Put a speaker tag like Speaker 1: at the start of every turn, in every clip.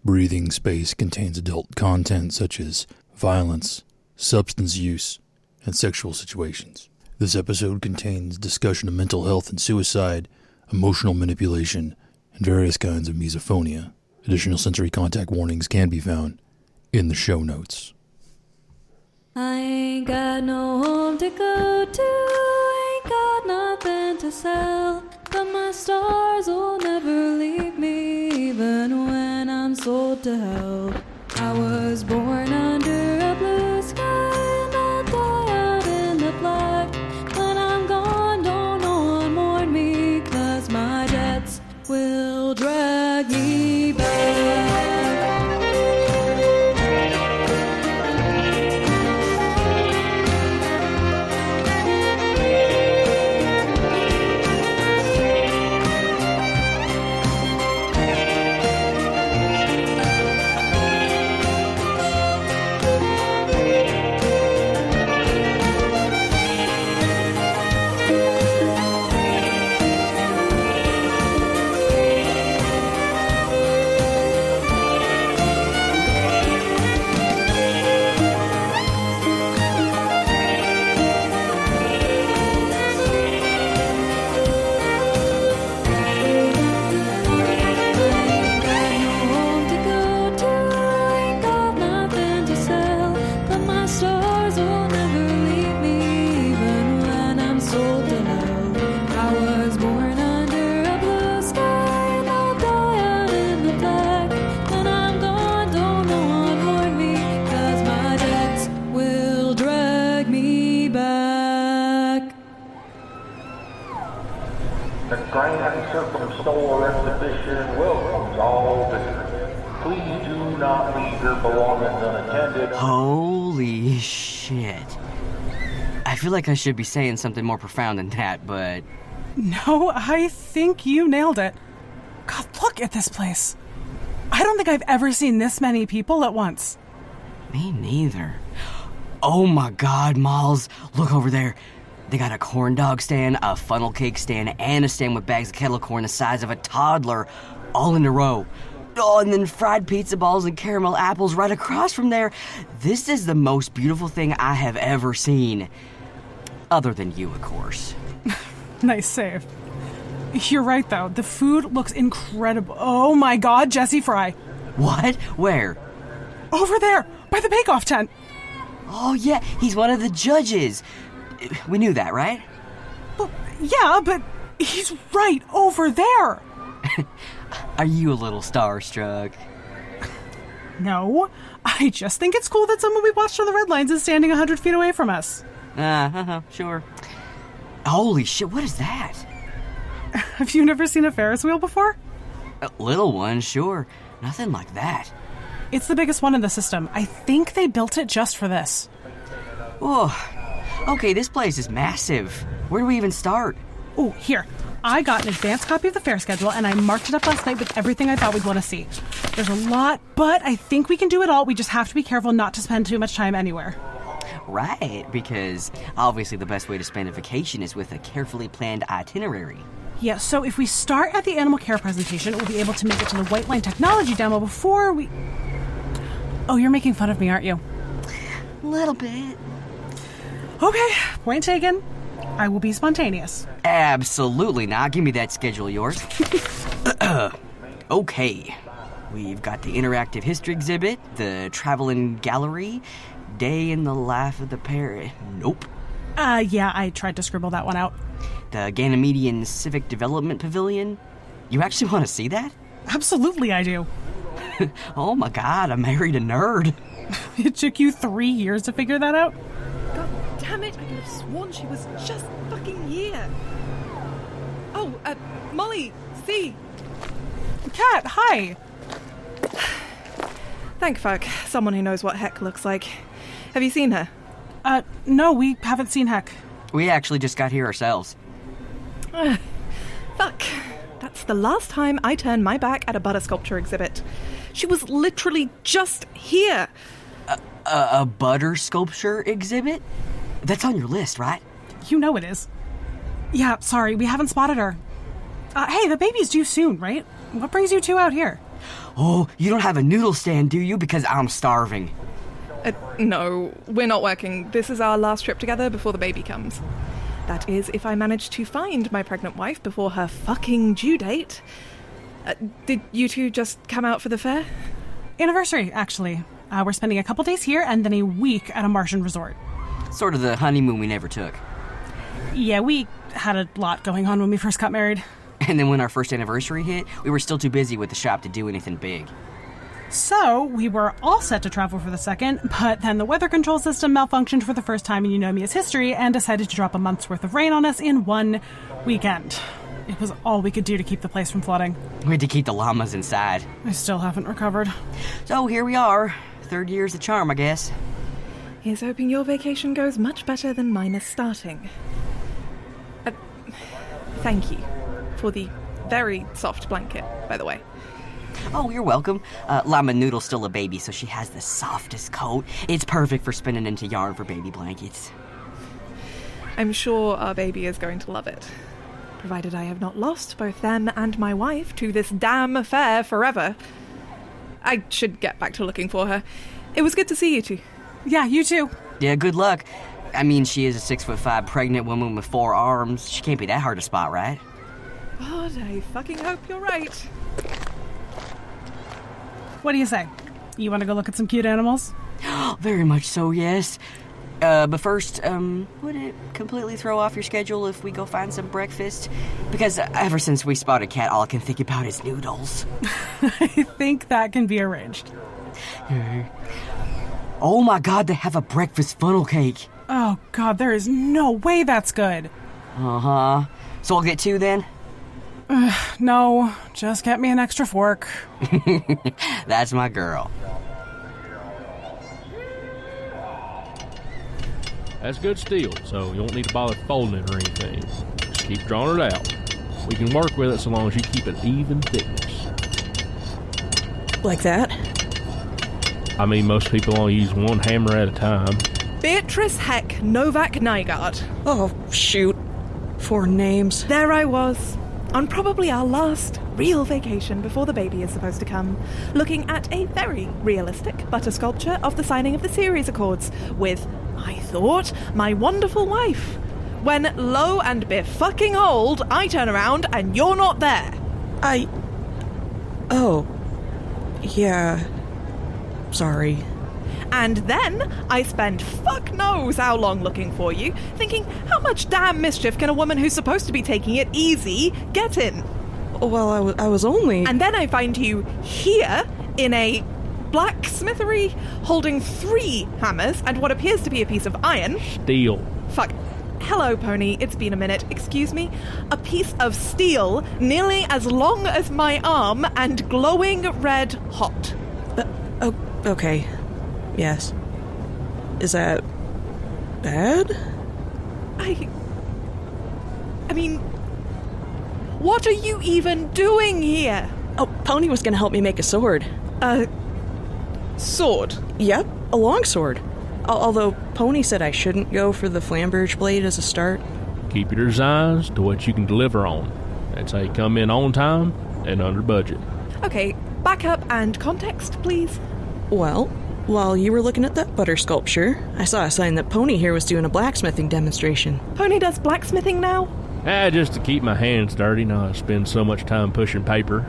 Speaker 1: Breathing space contains adult content such as violence, substance use, and sexual situations. This episode contains discussion of mental health and suicide, emotional manipulation, and various kinds of misophonia. Additional sensory contact warnings can be found in the show notes.
Speaker 2: I ain't got no home to go to, ain't got nothing to sell, but my stars will never leave me, even when I'm sold to hell. I was born under a blue sky, and I'll die out in the black. When I'm gone, don't no one mourn me, 'cause my debts will drag me back.
Speaker 3: The Grand Circumsolar Exposition welcomes all visitors. Please do not leave your belongings unattended.
Speaker 4: Holy shit. I feel like I should be saying something more profound than that, but...
Speaker 5: No, I think you nailed it. God, look at this place. I don't think I've ever seen this many people at once.
Speaker 4: Me neither. Oh my god, Miles, look over there. They got a corn dog stand, a funnel cake stand, and a stand with bags of kettle corn the size of a toddler, all in a row. Oh, and then fried pizza balls and caramel apples right across from there. This is the most beautiful thing I have ever seen. Other than you, of course.
Speaker 5: Nice save. You're right, though. The food looks incredible. Oh my god, Jesse Fry.
Speaker 4: What? Where?
Speaker 5: Over there, by the bake-off tent.
Speaker 4: Oh, yeah, he's one of the judges. We knew that, right?
Speaker 5: Well, yeah, but he's right over there.
Speaker 4: Are you a little starstruck?
Speaker 5: No, I just think it's cool that someone we watched on the red lines is standing 100 feet away from us.
Speaker 4: Sure. Holy shit, what is that?
Speaker 5: Have you never seen a Ferris wheel before?
Speaker 4: A little one, sure. Nothing like that.
Speaker 5: It's the biggest one in the system. I think they built it just for this.
Speaker 4: Oh, okay, this place is massive. Where do we even start?
Speaker 5: Oh, here. I got an advanced copy of the fare schedule, and I marked it up last night with everything I thought we'd want to see. There's a lot, but I think we can do it all. We just have to be careful not to spend too much time anywhere.
Speaker 4: Right, because obviously the best way to spend a vacation is with a carefully planned itinerary.
Speaker 5: Yeah, so if we start at the animal care presentation, we'll be able to make it to the White Line Technology demo before we... Oh, you're making fun of me, aren't you?
Speaker 4: A little bit.
Speaker 5: Okay, point taken. I will be spontaneous.
Speaker 4: Absolutely not. Give me that schedule of yours. Okay. We've got the interactive history exhibit, the traveling gallery, day in the life of the parrot. Nope.
Speaker 5: Yeah, I tried to scribble that one out.
Speaker 4: The Ganymedian Civic Development Pavilion. You actually want to see that?
Speaker 5: Absolutely I do.
Speaker 4: Oh my god, I married a nerd.
Speaker 5: It took you 3 years to figure that out?
Speaker 6: God damn it, I could have sworn she was just fucking here. Oh, Molly, see.
Speaker 5: Kat, hi.
Speaker 6: Thank fuck, someone who knows what Heck looks like. Have you seen her?
Speaker 5: No, we haven't seen Heck.
Speaker 4: We actually just got here ourselves.
Speaker 6: Fuck. That's the last time I turned my back at a butter sculpture exhibit. She was literally just here.
Speaker 4: A butter sculpture exhibit? That's on your list, right?
Speaker 5: You know it is. Yeah, sorry, we haven't spotted her. Hey, the baby's due soon, right? What brings you two out here?
Speaker 4: Oh, you don't have a noodle stand, do you? Because I'm starving.
Speaker 6: No, we're not working. This is our last trip together before the baby comes. That is, if I manage to find my pregnant wife before her fucking due date. Did you two just come out for the fair?
Speaker 5: Anniversary, actually. We're spending a couple days here and then a week at a Martian resort.
Speaker 4: Sort of the honeymoon we never took.
Speaker 5: Yeah, we had a lot going on when we first got married.
Speaker 4: And then when our first anniversary hit, we were still too busy with the shop to do anything big.
Speaker 5: So, we were all set to travel for the second, but then the weather control system malfunctioned for the first time in Eunomia's history and decided to drop a month's worth of rain on us in one weekend. It was all we could do to keep the place from flooding.
Speaker 4: We had to keep the llamas inside.
Speaker 5: I still haven't recovered.
Speaker 4: So here we are. 3rd year's the charm, I guess.
Speaker 6: Here's hoping your vacation goes much better than mine is starting. Thank you for the very soft blanket, by the way.
Speaker 4: Oh, you're welcome. Llama Noodle's still a baby, so she has the softest coat. It's perfect for spinning into yarn for baby blankets.
Speaker 6: I'm sure our baby is going to love it. Provided I have not lost both them and my wife to this damn affair forever. I should get back to looking for her. It was good to see you two.
Speaker 5: Yeah, you too.
Speaker 4: Yeah, good luck. I mean, she is a 6'5" pregnant woman with 4 arms. She can't be that hard to spot, right?
Speaker 6: God, I fucking hope you're right.
Speaker 5: What do you say? You want to go look at some cute animals?
Speaker 4: Very much so, yes. But first, would it completely throw off your schedule if we go find some breakfast? Because ever since we spotted Cat, all I can think about is noodles.
Speaker 5: I think that can be arranged.
Speaker 4: Oh my god, they have a breakfast funnel cake.
Speaker 5: Oh god, there is no way that's good.
Speaker 4: Uh-huh. So I'll get 2 then?
Speaker 5: No, just get me an extra fork.
Speaker 4: That's my girl.
Speaker 7: That's good steel, so you won't need to bother folding it or anything. Just keep drawing it out. We can work with it so long as you keep it even thickness.
Speaker 8: Like that?
Speaker 7: I mean, most people only use 1 hammer at a time.
Speaker 6: Beatrice Heck Novak Nygaard.
Speaker 8: Oh, shoot. 4 names.
Speaker 6: There I was, on probably our last real vacation before the baby is supposed to come, looking at a very realistic butter sculpture of the signing of the series accords with, I thought, my wonderful wife. When, lo and befucking-old, I turn around and you're not there.
Speaker 8: Oh. Yeah. Sorry.
Speaker 6: And then I spend fuck knows how long looking for you, thinking, how much damn mischief can a woman who's supposed to be taking it easy get in?
Speaker 8: Well, I was only...
Speaker 6: And then I find you here in a blacksmithery holding 3 hammers and what appears to be a piece of iron.
Speaker 7: Steel.
Speaker 6: Fuck. Hello, Pony. It's been a minute. Excuse me. A piece of steel nearly as long as my arm and glowing red hot.
Speaker 8: Okay. Yes. Is that bad?
Speaker 6: I mean, what are you even doing here?
Speaker 8: Oh, Pony was gonna help me make a sword.
Speaker 6: Sword?
Speaker 8: Yep, a long sword. Although Pony said I shouldn't go for the flamberge blade as a start.
Speaker 7: Keep your designs to what you can deliver on. That's how you come in on time and under budget.
Speaker 6: Okay, back up and context, please.
Speaker 8: Well, while you were looking at that butter sculpture, I saw a sign that Pony here was doing a blacksmithing demonstration.
Speaker 6: Pony does blacksmithing now?
Speaker 7: Just to keep my hands dirty. Now I spend so much time pushing paper.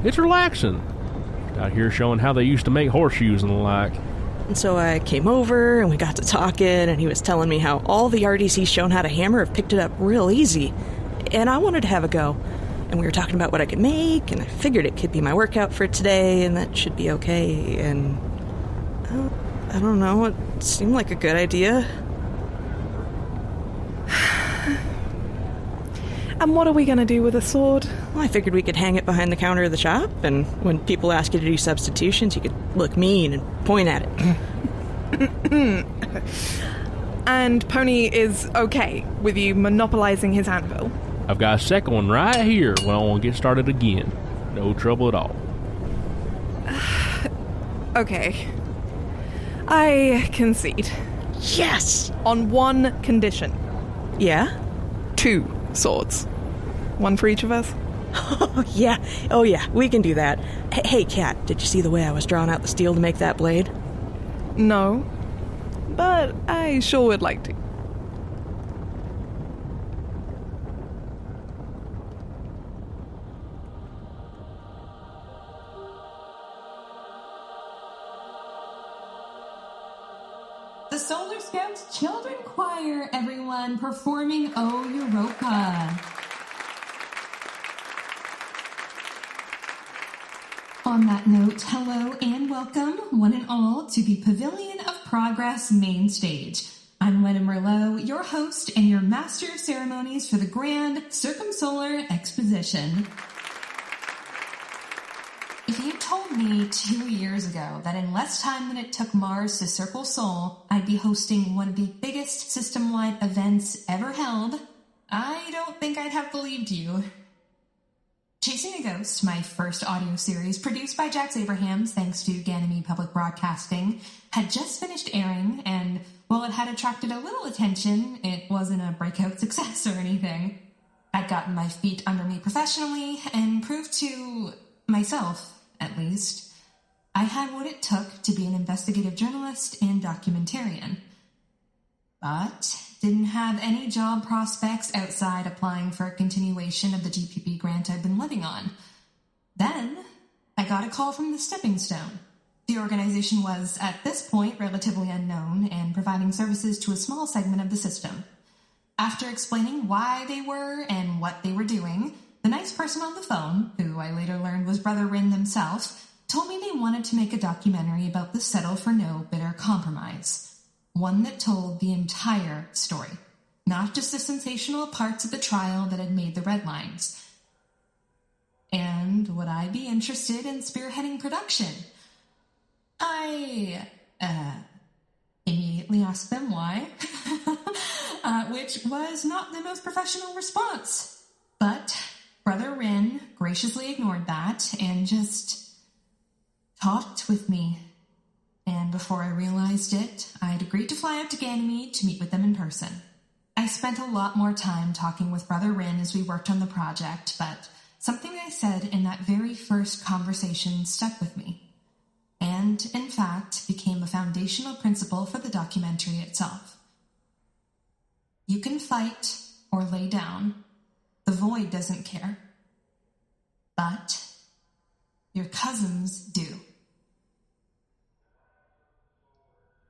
Speaker 7: It's relaxing. Out here showing how they used to make horseshoes and the like.
Speaker 8: And so I came over, and we got to talking, and he was telling me how all the arties he's shown how to hammer have picked it up real easy. And I wanted to have a go. And we were talking about what I could make, and I figured it could be my workout for today, and that should be okay, and... I don't know, it seemed like a good idea.
Speaker 6: And what are we gonna do with a sword?
Speaker 8: Well, I figured we could hang it behind the counter of the shop, and when people ask you to do substitutions, you could look mean and point at it.
Speaker 6: And Pony is okay with you monopolizing his anvil?
Speaker 7: I've got a second one right here when I want to get started again. No trouble at all.
Speaker 6: Okay. I concede.
Speaker 8: Yes!
Speaker 6: On one condition.
Speaker 8: Yeah?
Speaker 6: 2 swords. One for each of us?
Speaker 8: Oh yeah, we can do that. Hey, Kat, did you see the way I was drawing out the steel to make that blade?
Speaker 6: No, but I sure would like to.
Speaker 9: The Solar Scouts Children Choir, everyone, performing O Europa. On that note, hello and welcome, one and all, to the Pavilion of Progress Mainstage. I'm Lennon Merlo, your host and your master of ceremonies for the Grand Circumsolar Exposition. If you told me 2 years ago that in less time than it took Mars to circle Sol, I'd be hosting one of the biggest system-wide events ever held, I don't think I'd have believed you. Chasing a Ghost, my first audio series, produced by Jax Abrahams thanks to Ganymede Public Broadcasting, had just finished airing, and while it had attracted a little attention, it wasn't a breakout success or anything. I'd gotten my feet under me professionally, and proved to myself, at least, I had what it took to be an investigative journalist and documentarian. But didn't have any job prospects outside applying for a continuation of the GPP grant I'd been living on. Then, I got a call from the Stepping Stone. The organization was, at this point, relatively unknown and providing services to a small segment of the system. After explaining why they were and what they were doing, the nice person on the phone, who I later learned was Brother Rin themselves, told me they wanted to make a documentary about the Settle for No Bitter Compromise. One that told the entire story, not just the sensational parts of the trial that had made the headlines. And would I be interested in spearheading production? I immediately asked them why, which was not the most professional response. But Brother Rin graciously ignored that and just talked with me. And before I realized it, I'd agreed to fly out to Ganymede to meet with them in person. I spent a lot more time talking with Brother Rin as we worked on the project, but something I said in that very first conversation stuck with me, and, in fact, became a foundational principle for the documentary itself. You can fight or lay down. The void doesn't care. But your cousins do.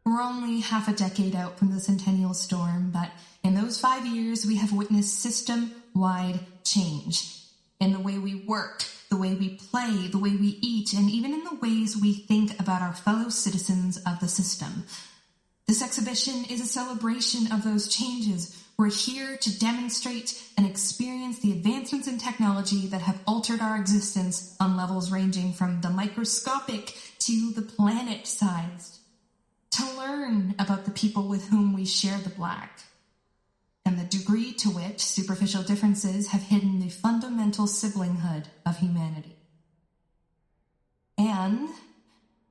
Speaker 9: We're only half a decade out from the Centennial Storm, but in those 5 years, we have witnessed system-wide change in the way we work, the way we play, the way we eat, and even in the ways we think about our fellow citizens of the system. This exhibition is a celebration of those changes. We're here to demonstrate and experience the advancements in technology that have altered our existence on levels ranging from the microscopic to the planet-sized. To learn about the people with whom we share the black, and the degree to which superficial differences have hidden the fundamental siblinghood of humanity. And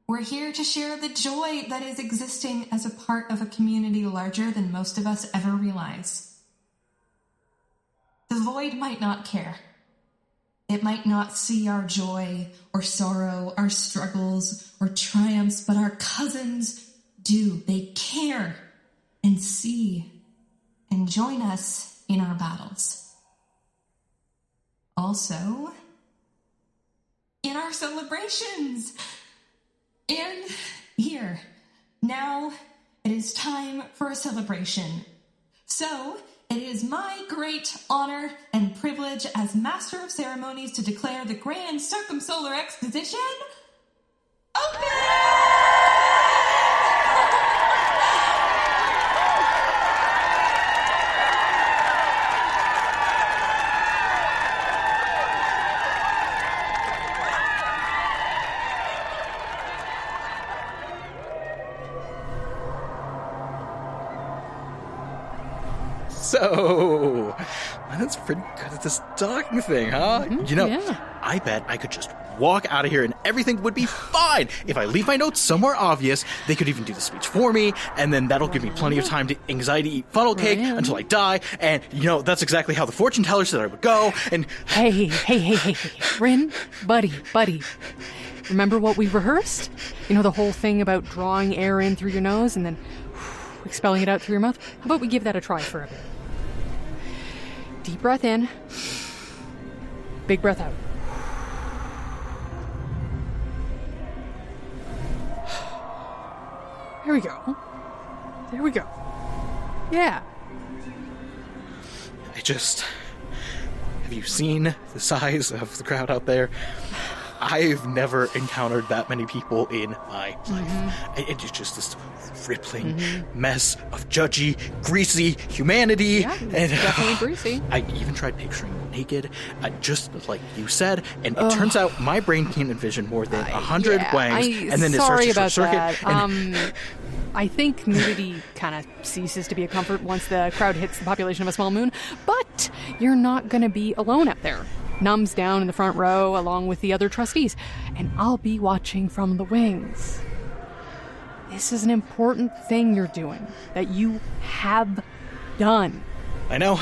Speaker 9: we're here to share the joy that is existing as a part of a community larger than most of us ever realize. The void might not care. It might not see our joy or sorrow, our struggles or triumphs, but our cousins do. They care and see and join us in our battles. Also, in our celebrations. And here, now it is time for a celebration. So, it is my great honor and privilege as Master of Ceremonies to declare the Grand Circumsolar Exposition open!
Speaker 10: So, Lennon's pretty good at this talking thing, huh?
Speaker 2: Mm-hmm,
Speaker 10: You know, I bet I could just walk out of here and everything would be fine. If I leave my notes somewhere obvious, they could even do the speech for me, and then that'll give me plenty of time to anxiety eat funnel cake until I die, and, that's exactly how the fortune teller said I would go, and...
Speaker 11: Hey. Rin, buddy. Remember what we rehearsed? The whole thing about drawing air in through your nose and then expelling it out through your mouth? How about we give that a try for a bit? Deep breath in. Big breath out. There we go. Yeah.
Speaker 10: Have you seen the size of the crowd out there? I've never encountered that many people in my life. It's just this rippling mess of judgy, greasy humanity.
Speaker 11: Yeah, it's definitely greasy.
Speaker 10: I even tried picturing naked, just like you said, and it turns out my brain can't envision more than 100 wangs, and then it starts to short circuit.
Speaker 11: I think nudity kind of ceases to be a comfort once the crowd hits the population of a small moon, but you're not going to be alone out there. Num's down in the front row along with the other trustees, and I'll be watching from the wings. This is an important thing you're doing, that you have done.
Speaker 10: I know.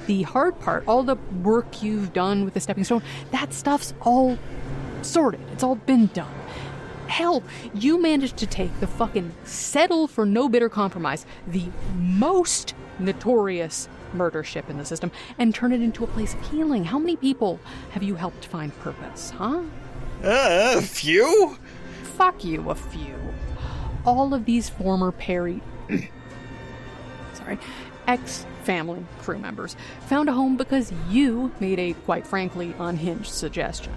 Speaker 11: The hard part, all the work you've done with the stepping stone, that stuff's all sorted. It's all been done. Hell, you managed to take the fucking settle for no bitter compromise, the most notorious murder ship in the system, and turn it into a place of healing. How many people have you helped find purpose, huh?
Speaker 10: A few?
Speaker 11: Fuck you, a few. All of these former ex-family crew members found a home because you made a, quite frankly, unhinged suggestion.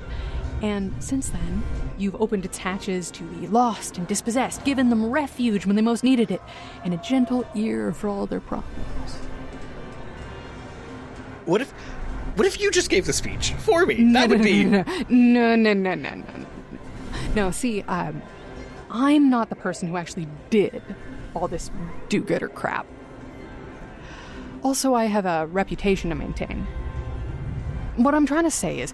Speaker 11: And since then, you've opened its hatches to the lost and dispossessed, given them refuge when they most needed it, and a gentle ear for all their problems.
Speaker 10: What if you just gave the speech for me? That would be...
Speaker 11: No. No, see, I'm not the person who actually did all this do-gooder crap. Also, I have a reputation to maintain. What I'm trying to say is,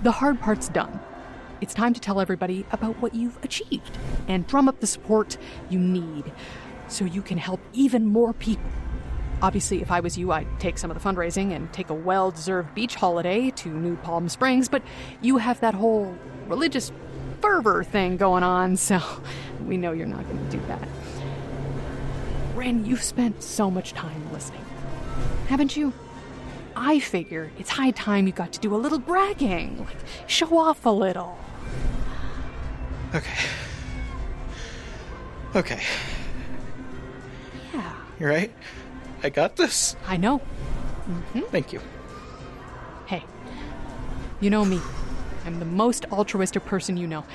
Speaker 11: the hard part's done. It's time to tell everybody about what you've achieved and drum up the support you need so you can help even more people. Obviously, if I was you, I'd take some of the fundraising and take a well-deserved beach holiday to New Palm Springs, but you have that whole religious fervor thing going on, so we know you're not going to do that. Ren, you've spent so much time listening, haven't you? I figure it's high time you got to do a little bragging, like show off a little.
Speaker 10: Okay.
Speaker 11: Yeah.
Speaker 10: You're right. I got this.
Speaker 11: I know.
Speaker 10: Thank you.
Speaker 11: Hey, you know me. I'm the most altruistic person you know,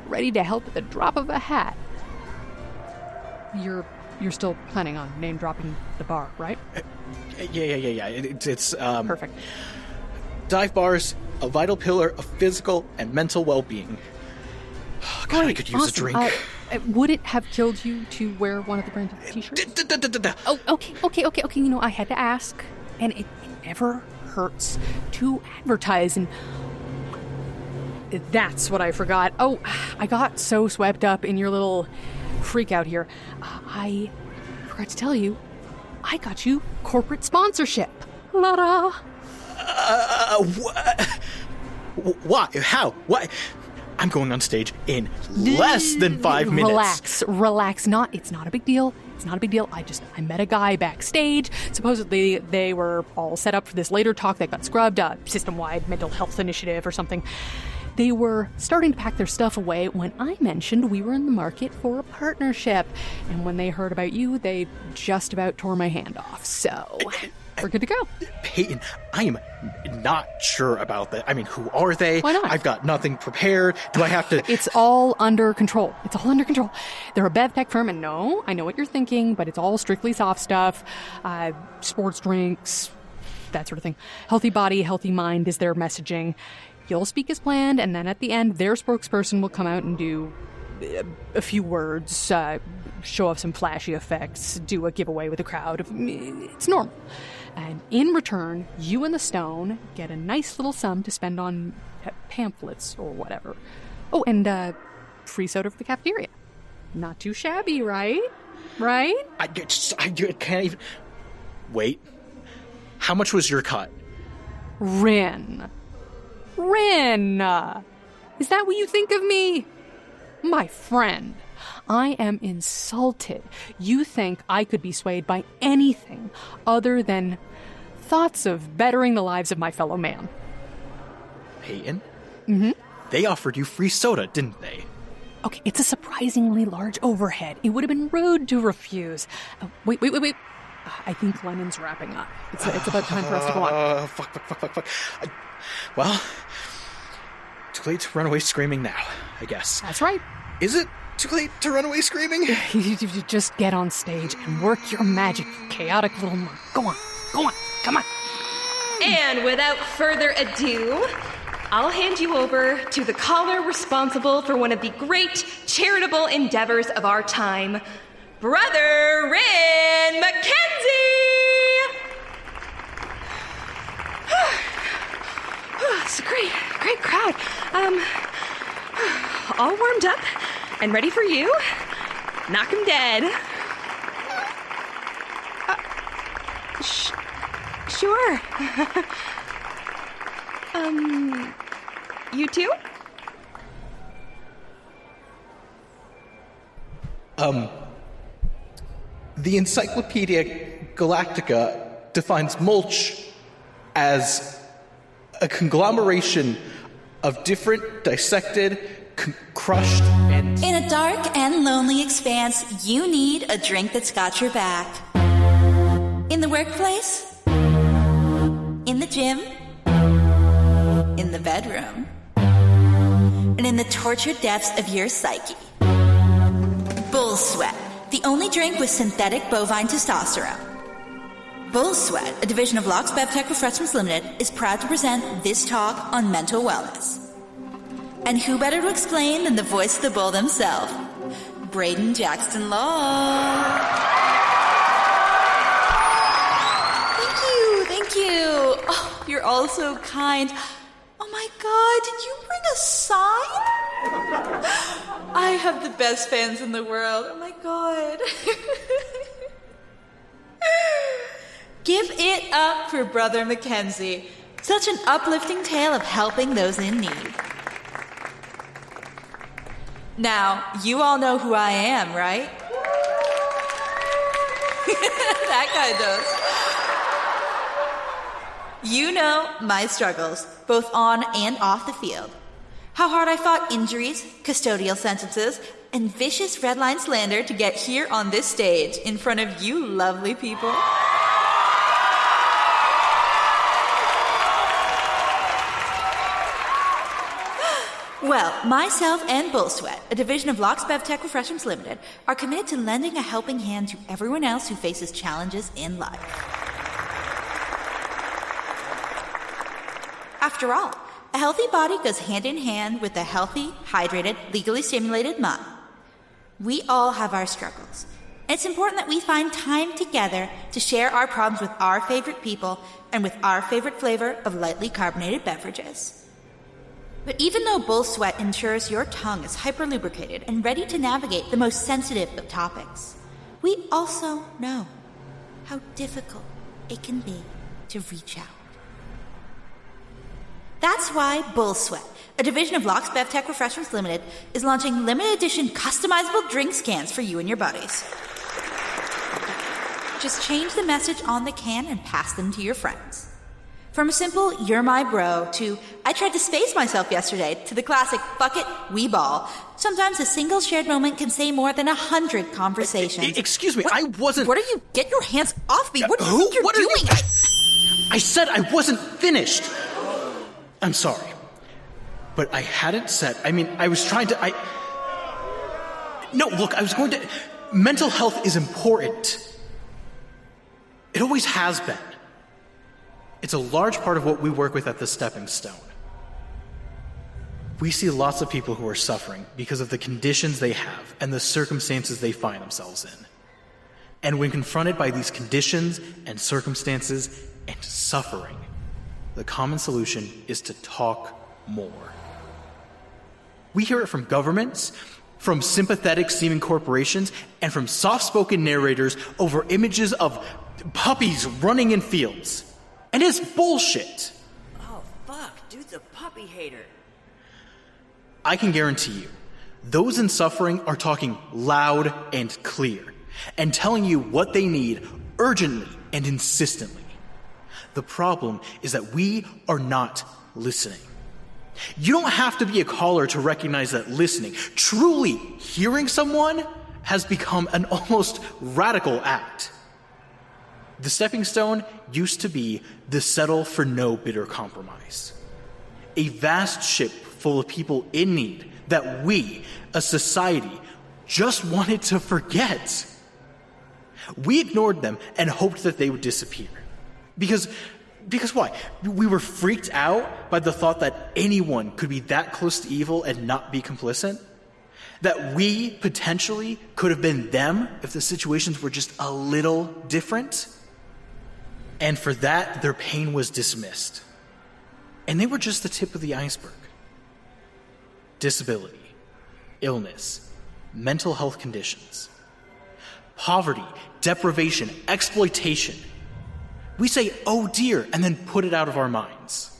Speaker 11: ready to help at the drop of a hat. You're still planning on name-dropping the bar, right?
Speaker 10: Yeah. It's
Speaker 11: perfect.
Speaker 10: Dive bars, a vital pillar of physical and mental well-being. Oh, God, I could use a drink.
Speaker 11: Would it have killed you to wear one of the branded t-shirts? Oh, okay. I had to ask. And it never hurts to advertise. And that's what I forgot. Oh, I got so swept up in your little freak out here. I forgot to tell you, I got you corporate sponsorship. La-da!
Speaker 10: Why? How? What? I'm going on stage in less than 5 minutes.
Speaker 11: Relax. It's not a big deal. I met a guy backstage. Supposedly they were all set up for this later talk that got scrubbed, a system-wide mental health initiative or something. They were starting to pack their stuff away when I mentioned we were in the market for a partnership. And when they heard about you, they just about tore my hand off. So we're good to go.
Speaker 10: Peyton, I am not sure about that. I mean, who are they?
Speaker 11: Why not?
Speaker 10: I've got nothing prepared. Do I have to...
Speaker 11: It's all under control. They're a bev tech firm, and no, I know what you're thinking, but it's all strictly soft stuff. Sports drinks, that sort of thing. Healthy body, healthy mind is their messaging. You'll speak as planned, and then at the end, their spokesperson will come out and do a few words, show off some flashy effects, do a giveaway with the crowd. It's normal. And in return, you and the stone get a nice little sum to spend on pamphlets or whatever. Oh, and free soda for the cafeteria. Not too shabby, right? Right?
Speaker 10: I can't even... Wait. How much was your cut?
Speaker 11: Rin. Is that what you think of me? My friend, I am insulted. You think I could be swayed by anything other than thoughts of bettering the lives of my fellow man.
Speaker 10: Peyton?
Speaker 11: Mm-hmm.
Speaker 10: They offered you free soda, didn't they?
Speaker 11: Okay, it's a surprisingly large overhead. It would have been rude to refuse. Wait. I think Lennon's wrapping up. It's about time for us to go on.
Speaker 10: Fuck. Well, too late to run away screaming now, I guess.
Speaker 11: That's right.
Speaker 10: Is it too late to run away screaming?
Speaker 11: You just get on stage and work your magic, you chaotic little monk. Go on, come on.
Speaker 12: And without further ado, I'll hand you over to the caller responsible for one of the great charitable endeavors of our time, Brother Rin Mackenzie! It's a great crowd. All warmed up and ready for you. Knock 'em dead. Sure. You too?
Speaker 10: The Encyclopedia Galactica defines mulch as a conglomeration of different dissected, crushed, and...
Speaker 13: In a dark and lonely expanse, you need a drink that's got your back. In the workplace, in the gym, in the bedroom, and in the tortured depths of your psyche. Bull Sweat, the only drink with synthetic bovine testosterone. Bull Sweat, a division of Locks Bevtech Refreshments Limited, is proud to present this talk on mental wellness. And who better to explain than the voice of the bull himself, Braden Jackson Law. Thank you. Oh, you're all so kind. Oh my God, did you bring a sign? I have the best fans in the world. Oh my God. Give it up for Brother Mackenzie. Such an uplifting tale of helping those in need. Now, you all know who I am, right? That guy does. You know my struggles, both on and off the field. How hard I fought injuries, custodial sentences, and vicious red line slander to get here on this stage in front of you lovely people. Well, myself and Bull Sweat, a division of Locks Bevtech Refreshments Limited, are committed to lending a helping hand to everyone else who faces challenges in life. After all, a healthy body goes hand in hand with a healthy, hydrated, legally stimulated mind. We all have our struggles. It's important that we find time together to share our problems with our favorite people and with our favorite flavor of lightly carbonated beverages. But even though Bull Sweat ensures your tongue is hyper-lubricated and ready to navigate the most sensitive of topics, we also know how difficult it can be to reach out. That's why Bull Sweat, a division of Locks Bevtech Refreshments Limited, is launching limited edition customizable drink cans for you and your buddies. Just change the message on the can and pass them to your friends. From a simple, "You're my bro," to "I tried to space myself yesterday," to the classic "Fuck it, we ball." Sometimes a single shared moment can say more than 100 conversations.
Speaker 10: Excuse me, I wasn't...
Speaker 13: What are you... Get your hands off me! What do you think you're doing?
Speaker 10: I said I wasn't finished! I'm sorry. But I hadn't said... I was trying to... No, look, I was going to... Mental health is important. It always has been. It's a large part of what we work with at the Stepping Stone. We see lots of people who are suffering because of the conditions they have and the circumstances they find themselves in. And when confronted by these conditions and circumstances and suffering, the common solution is to talk more. We hear it from governments, from sympathetic-seeming corporations, and from soft-spoken narrators over images of puppies running in fields. And it's bullshit.
Speaker 13: Oh, fuck. Dude's a puppy hater.
Speaker 10: I can guarantee you, those in suffering are talking loud and clear, and telling you what they need urgently and insistently. The problem is that we are not listening. You don't have to be a caller to recognize that listening, truly hearing someone, has become an almost radical act. The stepping stone used to be the settle for no bitter compromise. A vast ship full of people in need that we, a society, just wanted to forget. We ignored them and hoped that they would disappear. Because why? We were freaked out by the thought that anyone could be that close to evil and not be complicit? That we potentially could have been them if the situations were just a little different? And for that, their pain was dismissed. And they were just the tip of the iceberg. Disability, illness, mental health conditions, poverty, deprivation, exploitation. We say, oh dear, and then put it out of our minds.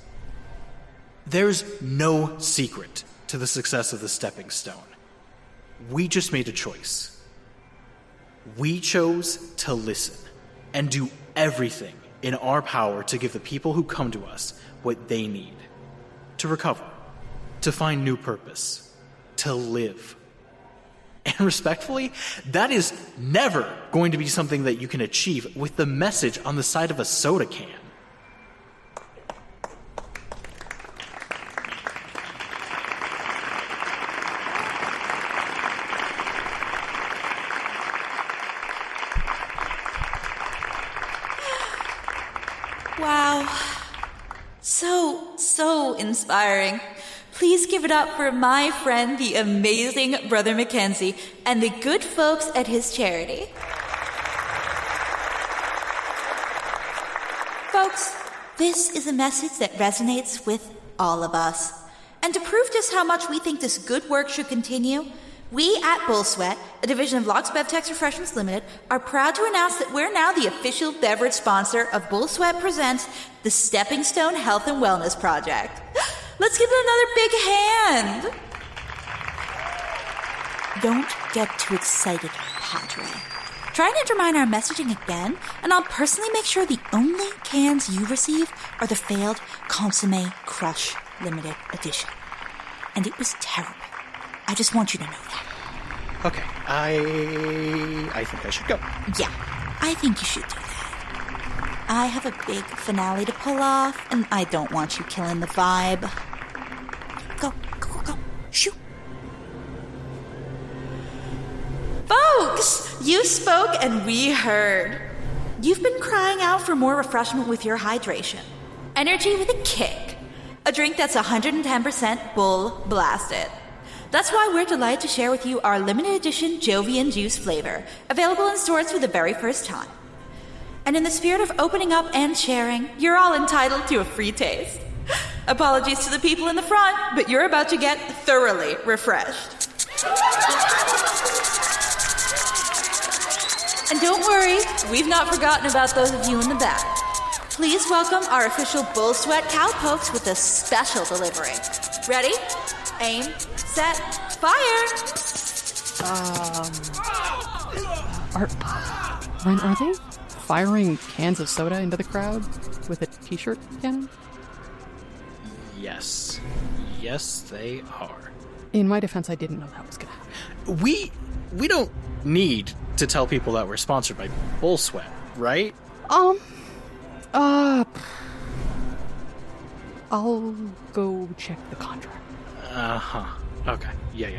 Speaker 10: There's no secret to the success of the stepping stone. We just made a choice. We chose to listen and do everything in our power to give the people who come to us what they need. To recover, to find new purpose, to live. And respectfully, that is never going to be something that you can achieve with the message on the side of a soda can.
Speaker 13: Wow. So inspiring. Please give it up for my friend, the amazing Brother Mackenzie, and the good folks at his charity. Folks, this is a message that resonates with all of us. And to prove just how much we think this good work should continue, we at Bull Sweat, a division of Lux Bevtex Refreshments Limited, are proud to announce that we're now the official beverage sponsor of Bull Sweat Presents the Stepping Stone Health and Wellness Project. Let's give it another big hand. Don't get too excited, Padre. Try and undermine our messaging again, and I'll personally make sure the only cans you receive are the failed Consommé Crush Limited Edition. And it was terrible. I just want you to know that.
Speaker 10: Okay, I think I should go.
Speaker 13: Yeah, I think you should do that. I have a big finale to pull off, and I don't want you killing the vibe. Go. Shoot. Folks, you spoke and we heard. You've been crying out for more refreshment with your hydration. Energy with a kick. A drink that's 110% bull blasted. That's why we're delighted to share with you our limited edition Jovian Juice flavor, available in stores for the very first time. And in the spirit of opening up and sharing, you're all entitled to a free taste. Apologies to the people in the front, but you're about to get thoroughly refreshed. And don't worry, we've not forgotten about those of you in the back. Please welcome our official Bull Sweat Cowpokes with a special delivery. Ready? Aim. Set. Fire!
Speaker 11: Are they firing cans of soda into the crowd with a t-shirt cannon?
Speaker 10: Yes, they are.
Speaker 11: In my defense, I didn't know that was gonna happen.
Speaker 10: We don't need to tell people that we're sponsored by Bull Sweat, right?
Speaker 11: I'll go check the contract.
Speaker 10: Okay. Yeah.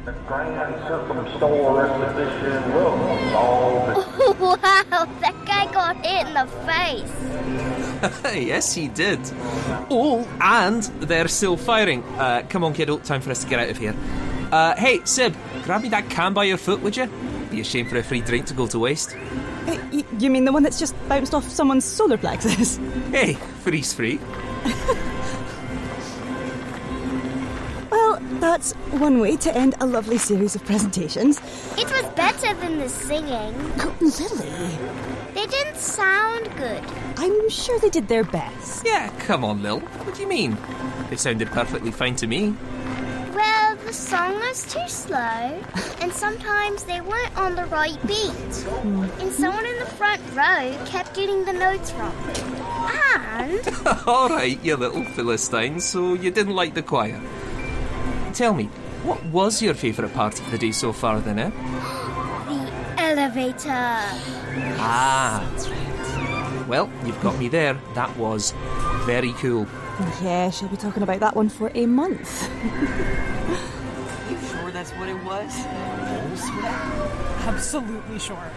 Speaker 3: The Grand Circumsolar Exposition welcomes all visitors.
Speaker 14: Wow, that guy got hit in the face.
Speaker 15: Yes, he did. Oh, and they're still firing. Come on, kiddo, time for us to get out of here. Hey, Sib, grab me that can by your foot, would you? be a shame for a free drink to go to waste.
Speaker 16: You mean the one that's just bounced off someone's solar plexus?
Speaker 15: Hey, free's free.
Speaker 16: Well, that's one way to end a lovely series of presentations.
Speaker 14: It was better than the singing.
Speaker 16: Lily.
Speaker 14: They didn't sound good.
Speaker 16: I'm sure they did their best.
Speaker 15: Yeah, come on, Lil. What do you mean? They sounded perfectly fine to me.
Speaker 14: Well, the song was too slow, and sometimes they weren't on the right beat. And someone in the front row kept getting the notes wrong. And...
Speaker 15: Alright, you little Philistine, so you didn't like the choir. Tell me, what was your favourite part of the day so far then, eh?
Speaker 14: the elevator.
Speaker 15: Ah, that's right. Well, you've got me there. That was very cool.
Speaker 16: Yeah, she'll be talking about that one for a month.
Speaker 4: You sure that's what it was?
Speaker 5: Absolutely sure.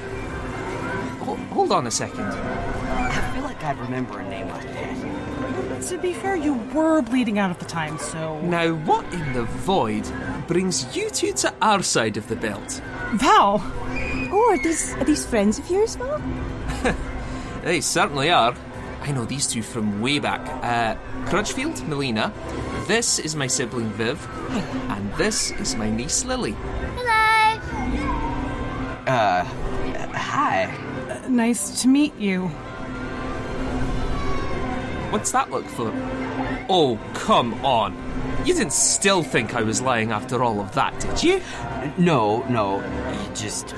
Speaker 15: Hold on a second.
Speaker 4: I feel like I remember a name like that.
Speaker 5: To be fair, you were bleeding out at the time, so...
Speaker 15: Now, what in the void brings you two to our side of the belt?
Speaker 5: Val!
Speaker 16: Oh, are these friends of yours, Val?
Speaker 15: They certainly are. I know these two from way back. Crutchfield, Melina. This is my sibling Viv. And this is my niece Lily.
Speaker 14: Hello!
Speaker 4: Hi.
Speaker 5: Nice to meet you.
Speaker 15: What's that look for? Oh, come on. You didn't still think I was lying after all of that, did you?
Speaker 4: No. You just...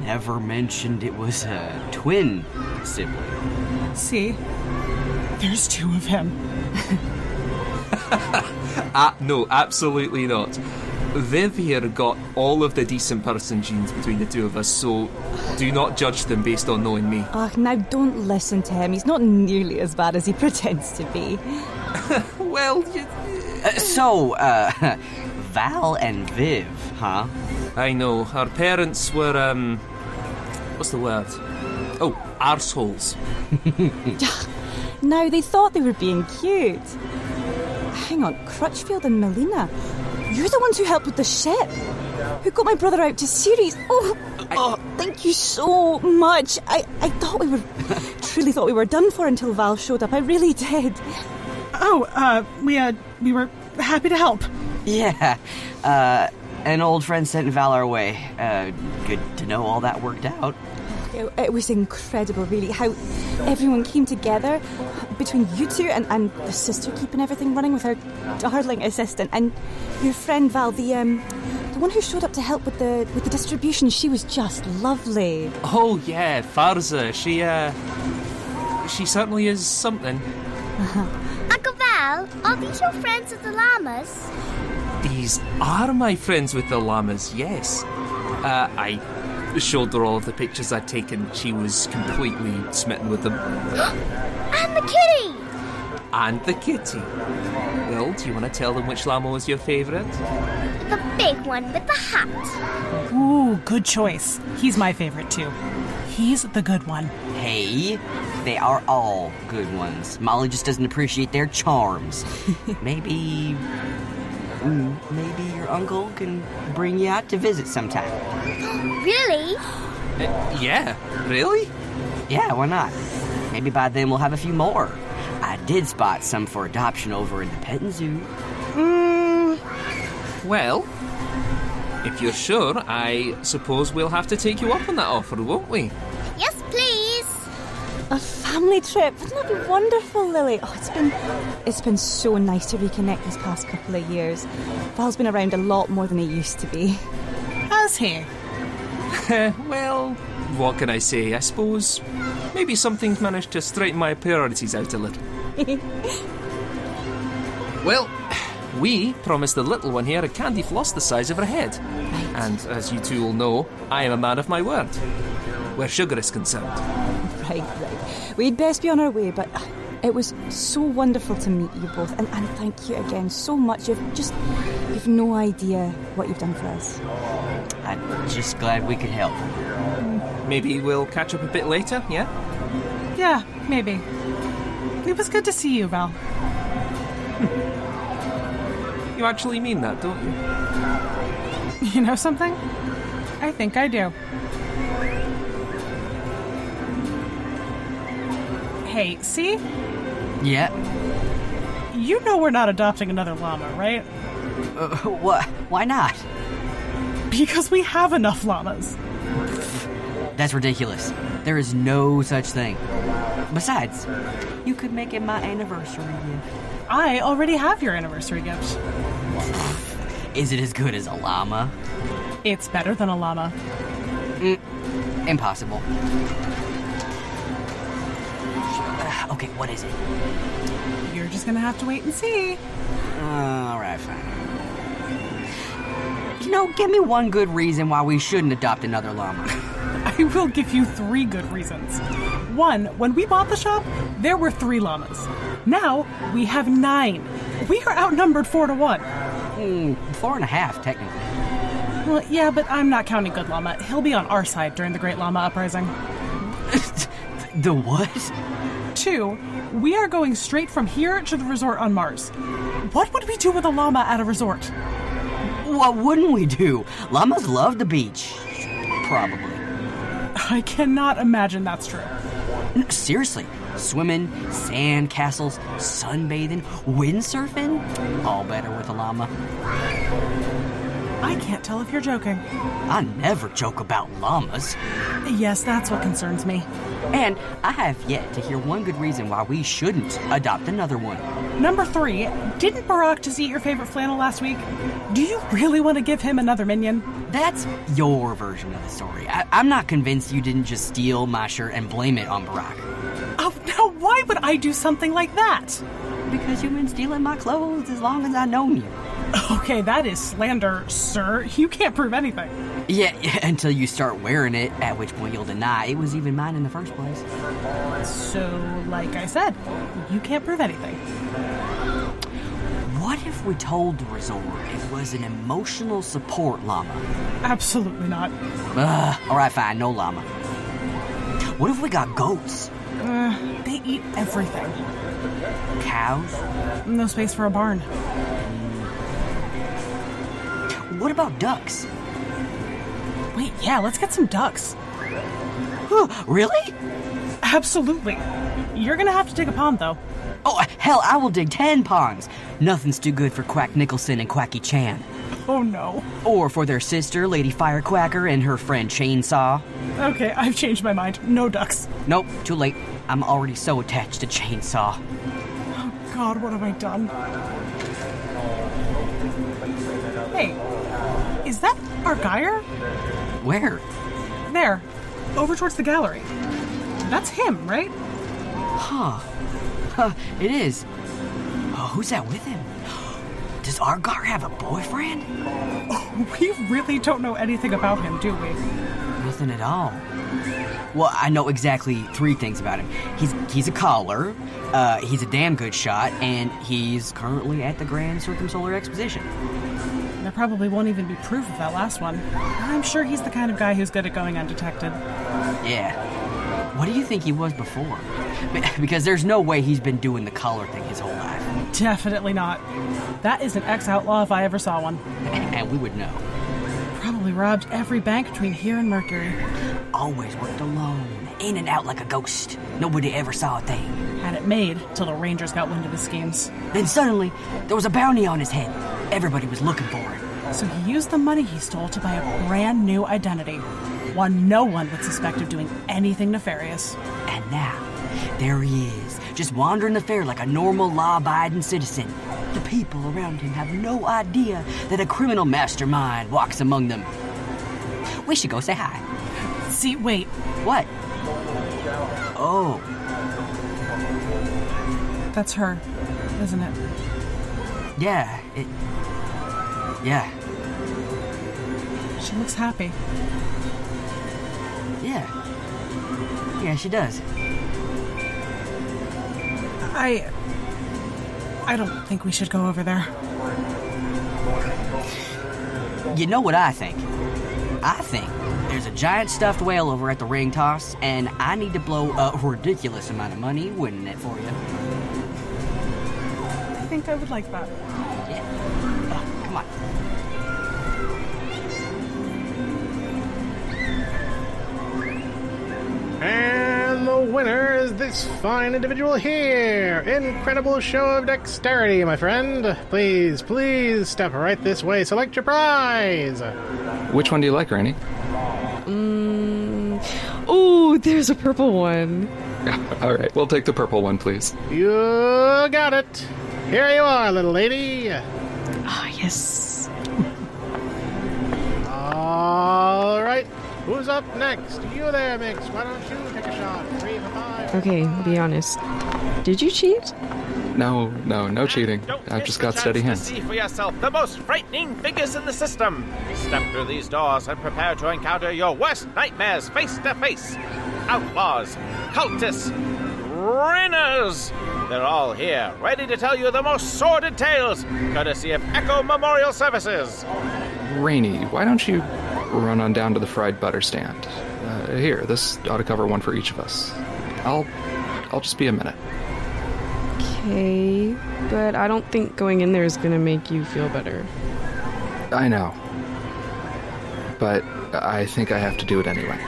Speaker 4: never mentioned it was a twin sibling.
Speaker 5: See? There's two of him.
Speaker 15: No, absolutely not. Viv here got all of the decent person genes between the two of us, so do not judge them based on knowing me.
Speaker 16: Oh, now don't listen to him. He's not nearly as bad as he pretends to be.
Speaker 15: Well,
Speaker 4: Val and Viv, huh?
Speaker 15: I know. Our parents were, what's the word? Oh, arseholes.
Speaker 16: Now, they thought they were being cute. Hang on, Crutchfield and Melina. You're the ones who helped with the ship. Who got my brother out to Ceres. Oh, thank you so much. I thought we were... truly thought we were done for until Val showed up. I really did.
Speaker 5: We were happy to help.
Speaker 4: Yeah, an old friend sent Val our way. Good to know all that worked out.
Speaker 16: It was incredible, really, how everyone came together between you two and the sister keeping everything running with her darling assistant, and your friend Val, the one who showed up to help with the distribution. She was just lovely.
Speaker 15: Oh yeah, Farza. She certainly is something.
Speaker 14: Uncle Val, are these your friends with the llamas?
Speaker 15: These are my friends with the llamas, yes. I showed her all of the pictures I'd taken. She was completely smitten with them.
Speaker 14: And the kitty!
Speaker 15: And the kitty. Well, do you want to tell them which llama was your favourite?
Speaker 14: The big one with the hat.
Speaker 5: Ooh, good choice. He's my favourite too. He's the good one.
Speaker 4: Hey, they are all good ones. Molly just doesn't appreciate their charms. Maybe your uncle can bring you out to visit sometime.
Speaker 14: Really?
Speaker 15: Yeah, really?
Speaker 4: Yeah, why not? Maybe by then we'll have a few more. I did spot some for adoption over in the petting zoo.
Speaker 15: Well, if you're sure, I suppose we'll have to take you up on that offer, won't we?
Speaker 14: Yes, please.
Speaker 16: A family trip. Wouldn't that be wonderful, Lily? Oh, it's been so nice to reconnect this past couple of years. Val's been around a lot more than he used to be.
Speaker 5: Has he?
Speaker 15: Well, what can I say? I suppose maybe something's managed to straighten my priorities out a little. Well, we promised the little one here a candy floss the size of her head.
Speaker 16: Right.
Speaker 15: And as you two will know, I am a man of my word, where sugar is concerned.
Speaker 16: Right. We'd best be on our way, but it was so wonderful to meet you both, and thank you again so much. You've no idea what you've done for us.
Speaker 4: I'm just glad we could help.
Speaker 15: Maybe we'll catch up a bit later, yeah?
Speaker 5: Yeah, maybe. It was good to see you, Val.
Speaker 15: You actually mean that, don't you?
Speaker 5: You know something? I think I do. Hey, see?
Speaker 4: Yeah.
Speaker 5: You know we're not adopting another llama, right?
Speaker 4: What? Why not?
Speaker 5: Because we have enough llamas.
Speaker 4: That's ridiculous. There is no such thing. Besides, you could make it my anniversary gift.
Speaker 5: I already have your anniversary gift.
Speaker 4: Is it as good as a llama?
Speaker 5: It's better than a llama.
Speaker 4: Impossible. Okay, what is it?
Speaker 5: You're just gonna have to wait and see.
Speaker 4: Alright, fine. Give me one good reason why we shouldn't adopt another llama.
Speaker 5: I will give you 3 good reasons. 1, when we bought the shop, there were 3 llamas. Now, we have 9. We are outnumbered 4-1.
Speaker 4: 4.5, technically.
Speaker 5: Well, yeah, but I'm not counting Good Llama. He'll be on our side during the Great Llama Uprising.
Speaker 4: The what?
Speaker 5: 2, we are going straight from here to the resort on Mars. What would we do with a llama at a resort?
Speaker 4: What wouldn't we do? Llamas love the beach. Probably.
Speaker 5: I cannot imagine that's true.
Speaker 4: Seriously. Swimming, sand castles, sunbathing, windsurfing. All better with a llama.
Speaker 5: I can't tell if you're joking.
Speaker 4: I never joke about llamas.
Speaker 5: Yes, that's what concerns me.
Speaker 4: And I have yet to hear one good reason why we shouldn't adopt another one.
Speaker 5: Number 3, didn't Barack just eat your favorite flannel last week? Do you really want to give him another minion?
Speaker 4: That's your version of the story. I'm not convinced you didn't just steal my shirt and blame it on Barack.
Speaker 5: Oh, now why would I do something like that?
Speaker 4: Because you've been stealing my clothes as long as I've known you.
Speaker 5: Okay, that is slander, sir. You can't prove anything.
Speaker 4: Yeah, until you start wearing it, at which point you'll deny it was even mine in the first place.
Speaker 5: So, like I said, you can't prove anything.
Speaker 4: What if we told the resort it was an emotional support llama?
Speaker 5: Absolutely not.
Speaker 4: Alright, fine, no llama. What if we got goats?
Speaker 5: They eat everything.
Speaker 4: Cows?
Speaker 5: No space for a barn.
Speaker 4: What about ducks?
Speaker 5: Wait, yeah, let's get some ducks.
Speaker 4: Really?
Speaker 5: Absolutely. You're gonna have to dig a pond, though.
Speaker 4: Oh, hell, I will dig 10 ponds. Nothing's too good for Quack Nicholson and Quacky Chan.
Speaker 5: Oh, no.
Speaker 4: Or for their sister, Lady Firequacker, and her friend Chainsaw.
Speaker 5: Okay, I've changed my mind. No ducks.
Speaker 4: Nope, too late. I'm already so attached to Chainsaw.
Speaker 5: Oh, God, what have I done? Hey, is that our Geyer?
Speaker 4: Where?
Speaker 5: There, over towards the gallery. That's him, right?
Speaker 4: Huh, it is. Oh, who's that with him? Does Argar have a boyfriend?
Speaker 5: Oh, we really don't know anything about him, do we?
Speaker 4: Nothing at all. Well, I know exactly 3 things about him. He's a caller, he's a damn good shot, and he's currently at the Grand Circumsolar Exposition.
Speaker 5: There probably won't even be proof of that last one. I'm sure he's the kind of guy who's good at going undetected.
Speaker 4: Yeah. What do you think he was before? Because there's no way he's been doing the collar thing his whole life.
Speaker 5: Definitely not. That is an ex-outlaw if I ever saw one.
Speaker 4: And we would know.
Speaker 5: Probably robbed every bank between here and Mercury.
Speaker 4: Always worked alone, in and out like a ghost. Nobody ever saw a thing.
Speaker 5: Had it made till the Rangers got wind of his schemes.
Speaker 4: Then suddenly, there was a bounty on his head. Everybody was looking for it.
Speaker 5: So he used the money he stole to buy a brand new identity. One no one would suspect of doing anything nefarious.
Speaker 4: And now, there he is, just wandering the fair like a normal law-abiding citizen. The people around him have no idea that a criminal mastermind walks among them. We should go say hi.
Speaker 5: See, wait.
Speaker 4: What? Oh.
Speaker 5: That's her, isn't it?
Speaker 4: Yeah, Yeah.
Speaker 5: She looks happy.
Speaker 4: Yeah. Yeah, she does.
Speaker 5: I don't think we should go over there.
Speaker 4: You know what I think? I think there's a giant stuffed whale over at the ring toss, and I need to blow a ridiculous amount of money winning it for you.
Speaker 5: I think I would like that.
Speaker 4: Yeah. Come on.
Speaker 17: And the winner is this fine individual here. Incredible show of dexterity, my friend. Please, please step right this way. Select your prize.
Speaker 18: Which one do you like, Rainey?
Speaker 11: Oh, there's a purple one.
Speaker 18: All right, we'll take the purple one, please.
Speaker 17: You got it. Here you are, little lady.
Speaker 11: Ah, yes.
Speaker 17: All right. Who's up next? You there, Mix. Why don't you take a shot? 3 for 5.
Speaker 11: Okay, be honest. Did you cheat?
Speaker 18: No cheating. I've just got steady hands.
Speaker 19: See for yourself the most frightening figures in the system. Step through these doors and prepare to encounter your worst nightmares face to face. Outlaws, cultists, rinners. They're all here, ready to tell you the most sordid tales, courtesy of Echo Memorial Services.
Speaker 18: Rainey, why don't you run on down to the fried butter stand? Here, this ought to cover one for each of us. I'll just be a minute.
Speaker 11: Okay, but I don't think going in there is gonna make you feel better.
Speaker 18: I know. But I think I have to do it anyway.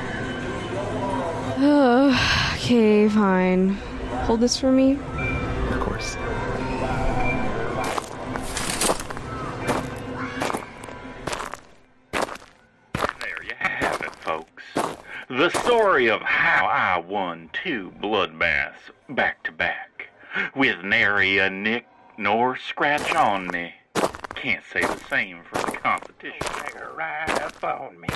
Speaker 11: Okay, fine. Hold this for me?
Speaker 18: Of course.
Speaker 20: There you have it, folks. The story of how I won 2 bloodbaths back to back, with nary a nick nor scratch on me. Can't say the same for the competition.
Speaker 21: Right up on me,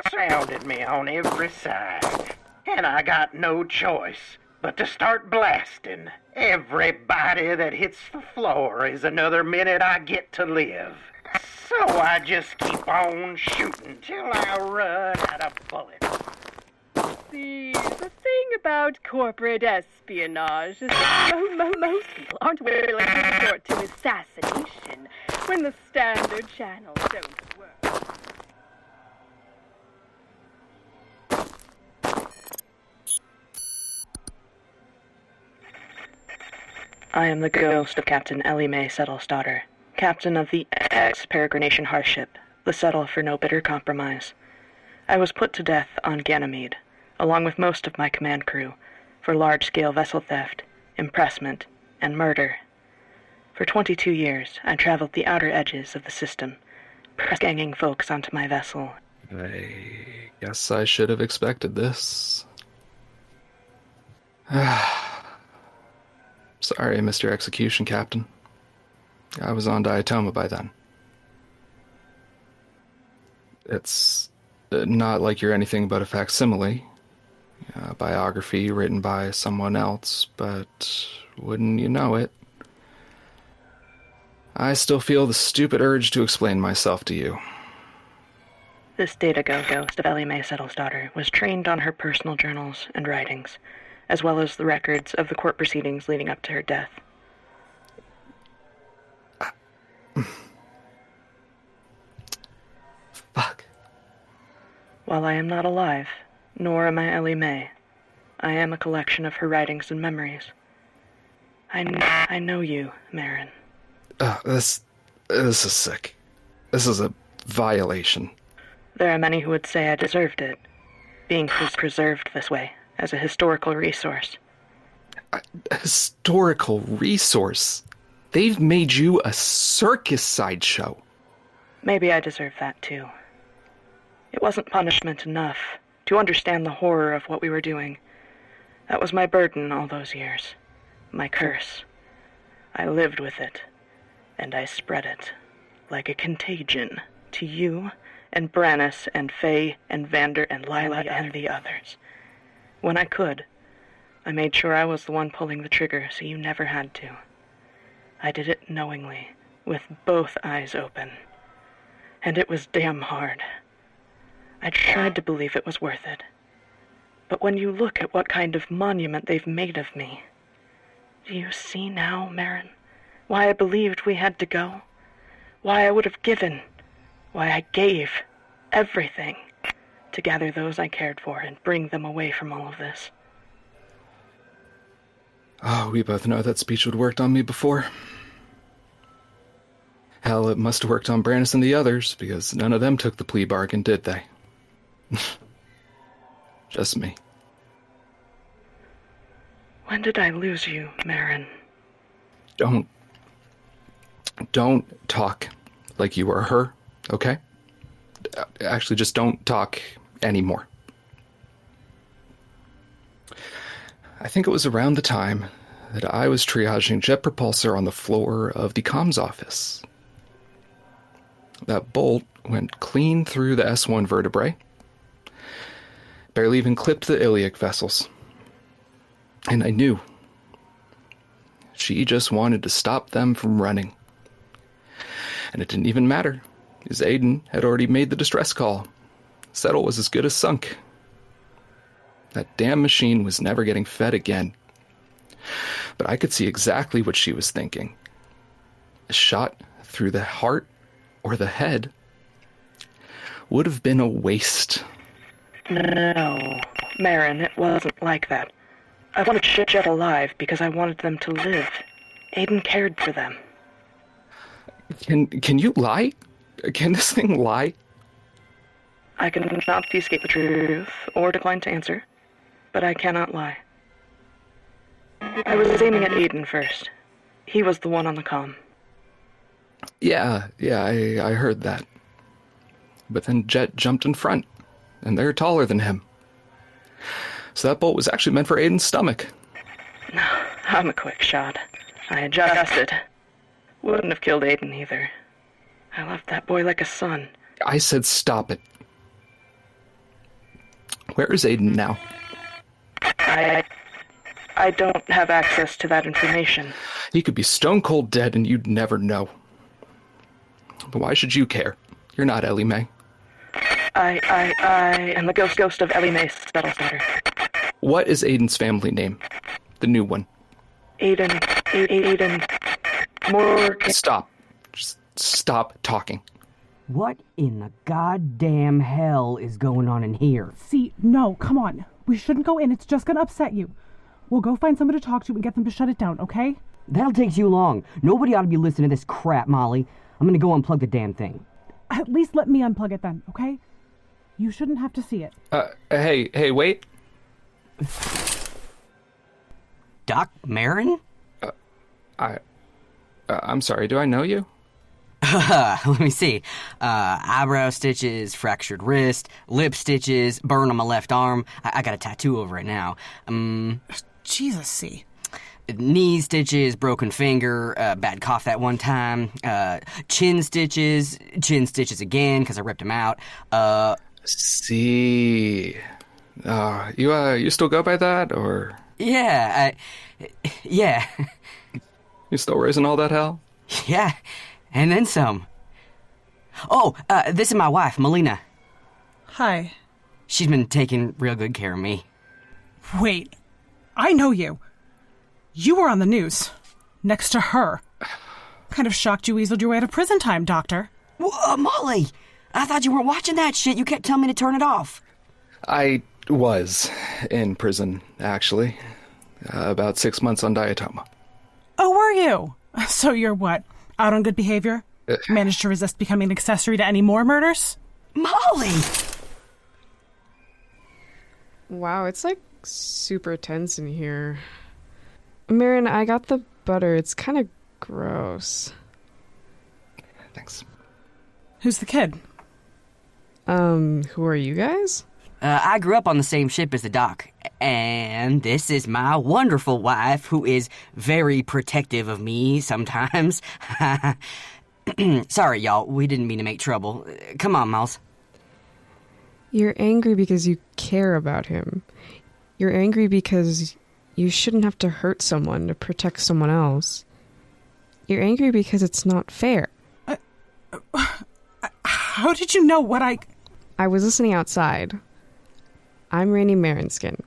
Speaker 21: surrounded me on every side, and I got no choice but to start blasting. Everybody that hits the floor is another minute I get to live. So I just keep on shooting till I run out of bullets.
Speaker 22: The thing about corporate espionage is that most people aren't willing to resort to assassination when the standard channels don't work.
Speaker 8: I am the ghost of Captain Ellie Mae Settle's daughter, captain of the ex-peregrination Harship, the Settle for no bitter compromise. I was put to death on Ganymede, along with most of my command crew, for large-scale vessel theft, impressment, and murder. For 22 years, I traveled the outer edges of the system, press-ganging folks onto my vessel.
Speaker 18: I guess I should have expected this. Sorry, Mr. Execution Captain. I was on Diatoma by then. It's not like you're anything but a facsimile. A biography written by someone else, but wouldn't you know it, I still feel the stupid urge to explain myself to you.
Speaker 8: This data ghost of Ellie Mae Settle's daughter was trained on her personal journals and writings, as well as the records of the court proceedings leading up to her death.
Speaker 18: Fuck.
Speaker 8: While I am not alive, nor am I Ellie Mae, I am a collection of her writings and memories. I know you, Marin.
Speaker 18: This is sick. This is a violation.
Speaker 8: There are many who would say I deserved it, being preserved this way, as a historical resource.
Speaker 18: A historical resource? They've made you a circus sideshow.
Speaker 8: Maybe I deserve that too. It wasn't punishment enough to understand the horror of what we were doing. That was my burden all those years. My curse. I lived with it, and I spread it like a contagion to you and Brannis and Faye and Vander and Lila and the others. When I could, I made sure I was the one pulling the trigger so you never had to. I did it knowingly, with both eyes open. And it was damn hard. I tried to believe it was worth it. But when you look at what kind of monument they've made of me, do you see now, Marin, why I believed we had to go? Why I would have given, why I gave everything to gather those I cared for and bring them away from all of this.
Speaker 18: Oh, we both know that speech would worked on me before. Hell, it must have worked on Brannis and the others, because none of them took the plea bargain, did they? Just me.
Speaker 8: When did I lose you, Marin?
Speaker 18: Don't talk like you were her, okay? Actually, just don't talk anymore. I think it was around the time that I was triaging jet propulsor on the floor of the comms office. That bolt went clean through the S1 vertebrae, barely even clipped the iliac vessels. And I knew. She just wanted to stop them from running. And it didn't even matter, because Aiden had already made the distress call. Settle was as good as sunk. That damn machine was never getting fed again. But I could see exactly what she was thinking. A shot through the heart or the head would have been a waste.
Speaker 8: No, Marin, it wasn't like that. I wanted Jet alive because I wanted them to live. Aiden cared for them.
Speaker 18: Can you lie? Can this thing lie?
Speaker 8: I cannot escape the truth or decline to answer, but I cannot lie. I was aiming at Aiden first. He was the one on the comm.
Speaker 18: Yeah, I heard that. But then Jet jumped in front, and they're taller than him. So that bolt was actually meant for Aiden's stomach.
Speaker 8: No, I'm a quick shot. I adjusted. Wouldn't have killed Aiden either. I loved that boy like a son.
Speaker 18: I said stop it. Where is Aiden now?
Speaker 8: I don't have access to that information.
Speaker 18: He could be stone cold dead and you'd never know. But why should you care? You're not Ellie Mae.
Speaker 8: I am the ghost of Ellie Mae's daughter.
Speaker 18: What is Aiden's family name? The new one.
Speaker 8: Aiden. Morgan.
Speaker 18: Stop. Just stop talking.
Speaker 4: What in the goddamn hell is going on in here?
Speaker 5: See, no, come on. We shouldn't go in. It's just gonna upset you. We'll go find someone to talk to and get them to shut it down, okay?
Speaker 4: That'll take too long. Nobody ought to be listening to this crap, Molly. I'm gonna go unplug the damn thing.
Speaker 5: At least let me unplug it then, okay? You shouldn't have to see it.
Speaker 18: Hey, wait.
Speaker 4: Doc Marin?
Speaker 18: I'm sorry, do I know you?
Speaker 4: Let me see. Eyebrow stitches, fractured wrist, lip stitches, burn on my left arm. I got a tattoo over it now.
Speaker 5: Jesus, see.
Speaker 4: Knee stitches, broken finger, bad cough that one time, chin stitches again because I ripped them out.
Speaker 18: See. You still go by that, or?
Speaker 4: Yeah.
Speaker 18: You still raising all that hell?
Speaker 4: Yeah, and then some. Oh, this is my wife, Melina.
Speaker 5: Hi.
Speaker 4: She's been taking real good care of me.
Speaker 5: Wait, I know you. You were on the news, next to her. Kind of shocked you weaseled your way out of prison time, Doctor.
Speaker 4: Molly, I thought you weren't watching that shit. You kept telling me to turn it off.
Speaker 18: I was in prison, actually. About 6 months on diatoma.
Speaker 5: Oh, were you? So you're what, out on good behavior? Managed to resist becoming an accessory to any more murders?
Speaker 4: Molly!
Speaker 1: Wow, it's like super tense in here. Marin, I got the butter. It's kind of gross.
Speaker 18: Thanks.
Speaker 5: Who's the kid?
Speaker 1: Who are you guys?
Speaker 4: I grew up on the same ship as the doc, and this is my wonderful wife, who is very protective of me sometimes. Sorry, y'all, we didn't mean to make trouble. Come on, Miles.
Speaker 1: You're angry because you care about him. You're angry because you shouldn't have to hurt someone to protect someone else. You're angry because it's not fair.
Speaker 5: How did you know what
Speaker 1: I was listening outside. I'm Rainy Marinskin.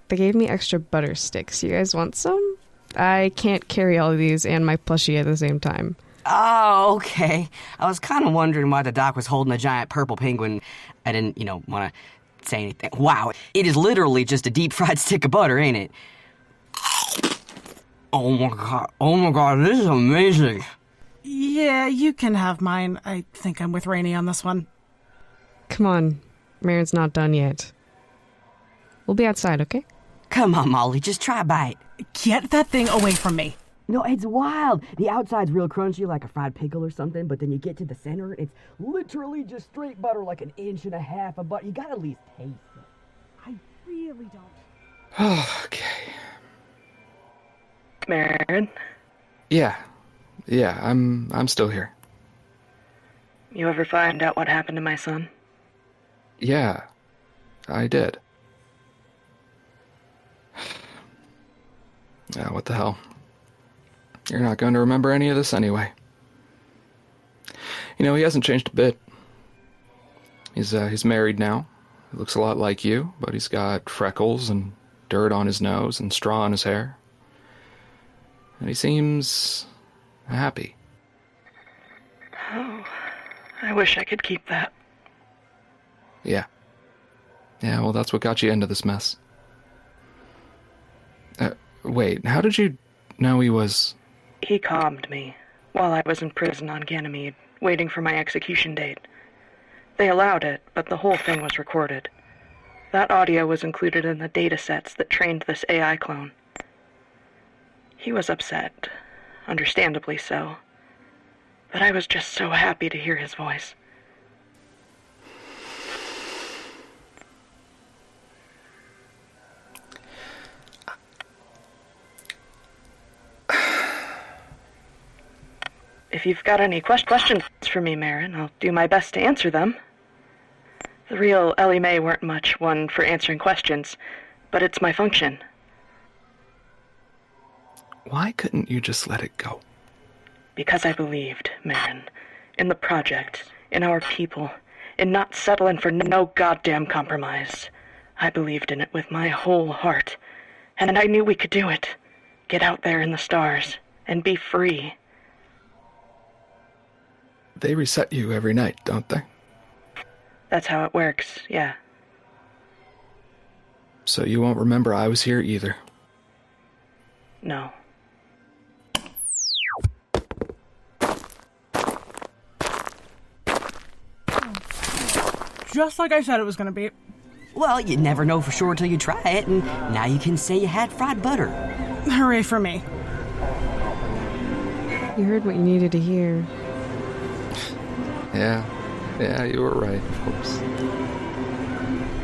Speaker 1: They gave me extra butter sticks. You guys want some? I can't carry all of these and my plushie at the same time.
Speaker 4: Oh, okay. I was kind of wondering why the doc was holding a giant purple penguin. I didn't, want to say anything. Wow, it is literally just a deep-fried stick of butter, ain't it? Oh my god, this is amazing.
Speaker 5: Yeah, you can have mine. I think I'm with Rainy on this one.
Speaker 1: Come on, Marin's not done yet. We'll be outside, okay?
Speaker 4: Come on, Molly, just try a bite.
Speaker 5: Get that thing away from me.
Speaker 4: No, it's wild. The outside's real crunchy like a fried pickle or something, but then you get to the center, it's literally just straight butter, like 1.5 inches of butter. You gotta at least taste it.
Speaker 5: I really don't.
Speaker 18: Okay.
Speaker 8: Marin,
Speaker 18: Yeah, I'm still here.
Speaker 8: you ever find out what happened to my son?
Speaker 18: Yeah, I did. Yeah, what the hell? You're not going to remember any of this anyway. You know, he hasn't changed a bit. He's married now. He looks a lot like you, but he's got freckles and dirt on his nose and straw in his hair. And he seems happy.
Speaker 8: Oh, I wish I could keep that.
Speaker 18: Yeah. Yeah, well, that's what got you into this mess. Wait, how did you know he was...
Speaker 8: He calmed me while I was in prison on Ganymede, waiting for my execution date. They allowed it, but the whole thing was recorded. That audio was included in the datasets that trained this AI clone. He was upset, understandably so, but I was just so happy to hear his voice. If you've got any questions for me, Marin, I'll do my best to answer them. The real Ellie Mae weren't much one for answering questions, but it's my function.
Speaker 18: Why couldn't you just let it go?
Speaker 8: Because I believed, Marin, in the project, in our people, in not settling for no goddamn compromise. I believed in it with my whole heart, and I knew we could do it. Get out there in the stars, and be free.
Speaker 18: They reset you every night, don't they?
Speaker 8: That's how it works, yeah.
Speaker 18: So you won't remember I was here either.
Speaker 8: No.
Speaker 5: Just like I said it was gonna be.
Speaker 4: Well, you never know for sure till you try it, and now you can say you had fried butter.
Speaker 5: Hooray for me.
Speaker 1: You heard what you needed to hear.
Speaker 18: Yeah, you were right, of course.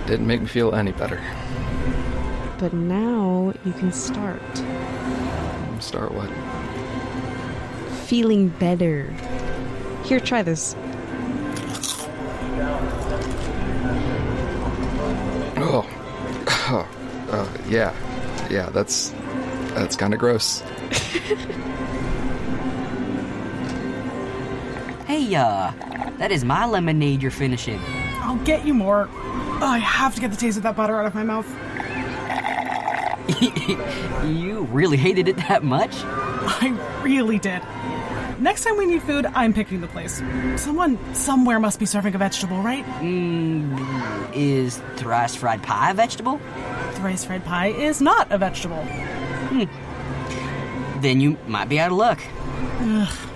Speaker 18: Didn't make me feel any better.
Speaker 1: But now you can start.
Speaker 18: Start what?
Speaker 1: Feeling better. Here, try this. Yeah, that's kind of gross.
Speaker 4: Hey, that is my lemonade you're finishing.
Speaker 5: I'll get you more. Oh, I have to get the taste of that butter out of my mouth.
Speaker 4: You really hated it that much?
Speaker 5: I really did. Next time we need food, I'm picking the place. Someone somewhere must be serving a vegetable, right?
Speaker 4: Is thrice fried pie a vegetable?
Speaker 5: Thrice fried pie is not a vegetable.
Speaker 4: Then you might be out of luck.
Speaker 5: Ugh.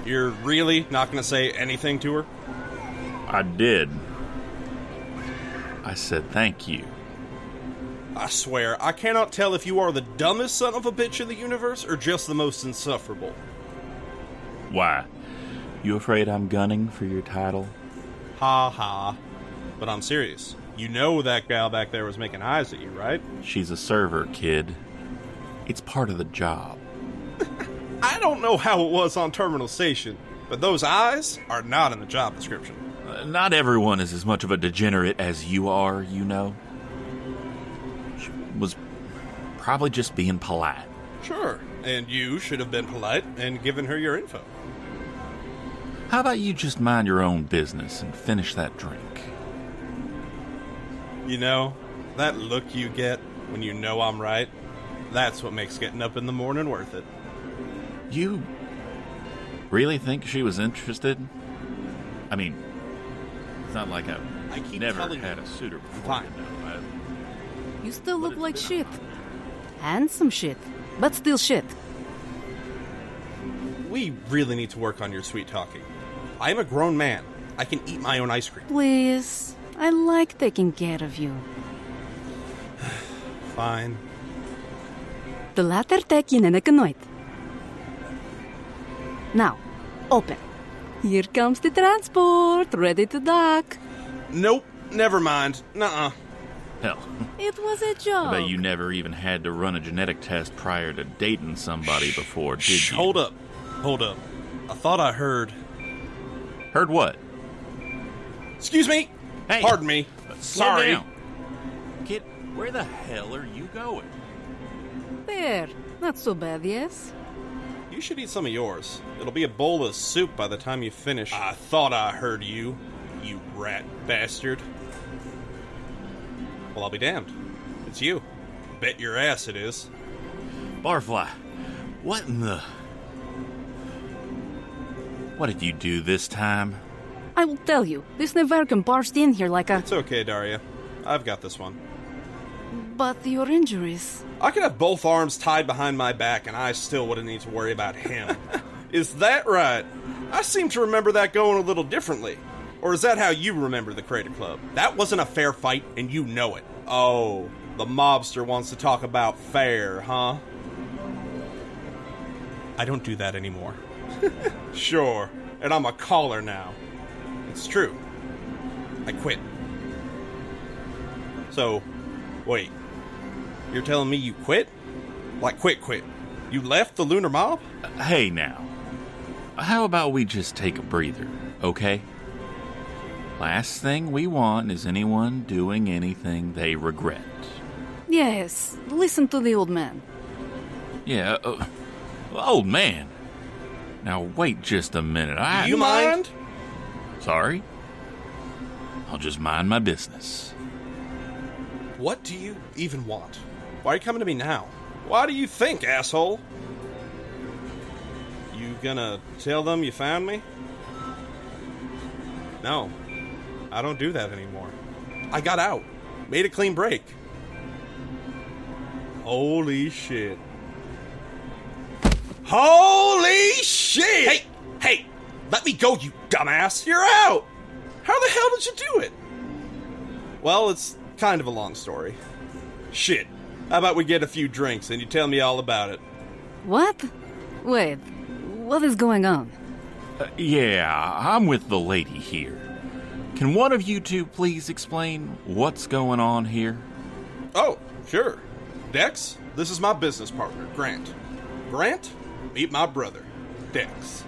Speaker 6: You're really not going to say anything to her?
Speaker 20: I did. I said thank you.
Speaker 6: I swear, I cannot tell if you are the dumbest son of a bitch in the universe or just the most insufferable.
Speaker 20: Why? You afraid I'm gunning for your title?
Speaker 6: Ha ha. But I'm serious. You know that gal back there was making eyes at you, right?
Speaker 20: She's a server, kid. It's part of the job.
Speaker 6: I don't know how it was on Terminal Station, but those eyes are not in the job description.
Speaker 20: Not everyone is as much of a degenerate as you are, you know. She was probably just being polite.
Speaker 6: Sure, and you should have been polite and given her your info.
Speaker 20: How about you just mind your own business and finish that drink?
Speaker 6: You know, that look you get when you know I'm right, that's what makes getting up in the morning worth it.
Speaker 20: You really think she was interested? I mean, it's not like I've never had a suitor before.
Speaker 6: Fine.
Speaker 20: You know.
Speaker 7: You still look like shit. Handsome shit, but still shit.
Speaker 6: We really need to work on your sweet talking. I am a grown man. I can eat my own ice cream.
Speaker 7: Please, I like taking care of you.
Speaker 6: Fine.
Speaker 7: De later tek je nenne nooit. Now, open. Here comes the transport, ready to dock.
Speaker 6: Nope, never mind. Nuh-uh.
Speaker 9: Hell,
Speaker 7: It was a joke.
Speaker 9: I bet you never even had to run a genetic test prior to dating somebody before, did you?
Speaker 6: Hold up. I thought I heard...
Speaker 9: Heard what?
Speaker 6: Excuse me?
Speaker 9: Hey!
Speaker 6: Pardon me.
Speaker 9: Slow
Speaker 6: Sorry.
Speaker 9: down. Kid, where the hell are you going?
Speaker 7: There, not so bad, yes?
Speaker 6: You should eat some of yours. It'll be a bowl of soup by the time you finish. I thought I heard you, you rat bastard. Well, I'll be damned. It's you. Bet your ass it is.
Speaker 9: Barfly, what in the... What did you do this time?
Speaker 7: I will tell you, this Neverkan barged in here like a...
Speaker 6: It's okay, Daria. I've got this one.
Speaker 7: But your injuries...
Speaker 6: I could have both arms tied behind my back and I still wouldn't need to worry about him. Is that right? I seem to remember that going a little differently. Or is that how you remember the Crater Club? That wasn't a fair fight and you know it. Oh, the mobster wants to talk about fair, huh? I don't do that anymore. Sure, and I'm a caller now. It's true. I quit. So, wait. You're telling me you quit? Like quit. You left the lunar mob?
Speaker 9: Hey now. How about we just take a breather, okay? Last thing we want is anyone doing anything they regret.
Speaker 7: Yes, listen to the old man.
Speaker 9: Yeah, old man. Now wait just a minute.
Speaker 6: You mind?
Speaker 9: Sorry? I'll just mind my business.
Speaker 6: What do you even want? Why are you coming to me now? Why do you think, asshole? You gonna tell them you found me? No. I don't do that anymore. I got out. Made a clean break. Holy shit. Holy shit! Hey! Let me go, you dumbass! You're out! How the hell did you do it? Well, it's kind of a long story. Shit. How about we get a few drinks and you tell me all about it?
Speaker 7: What? Wait, what is going on?
Speaker 9: Yeah, I'm with the lady here. Can one of you two please explain what's going on here?
Speaker 6: Oh, sure. Dex, this is my business partner, Grant. Grant, meet my brother, Dex.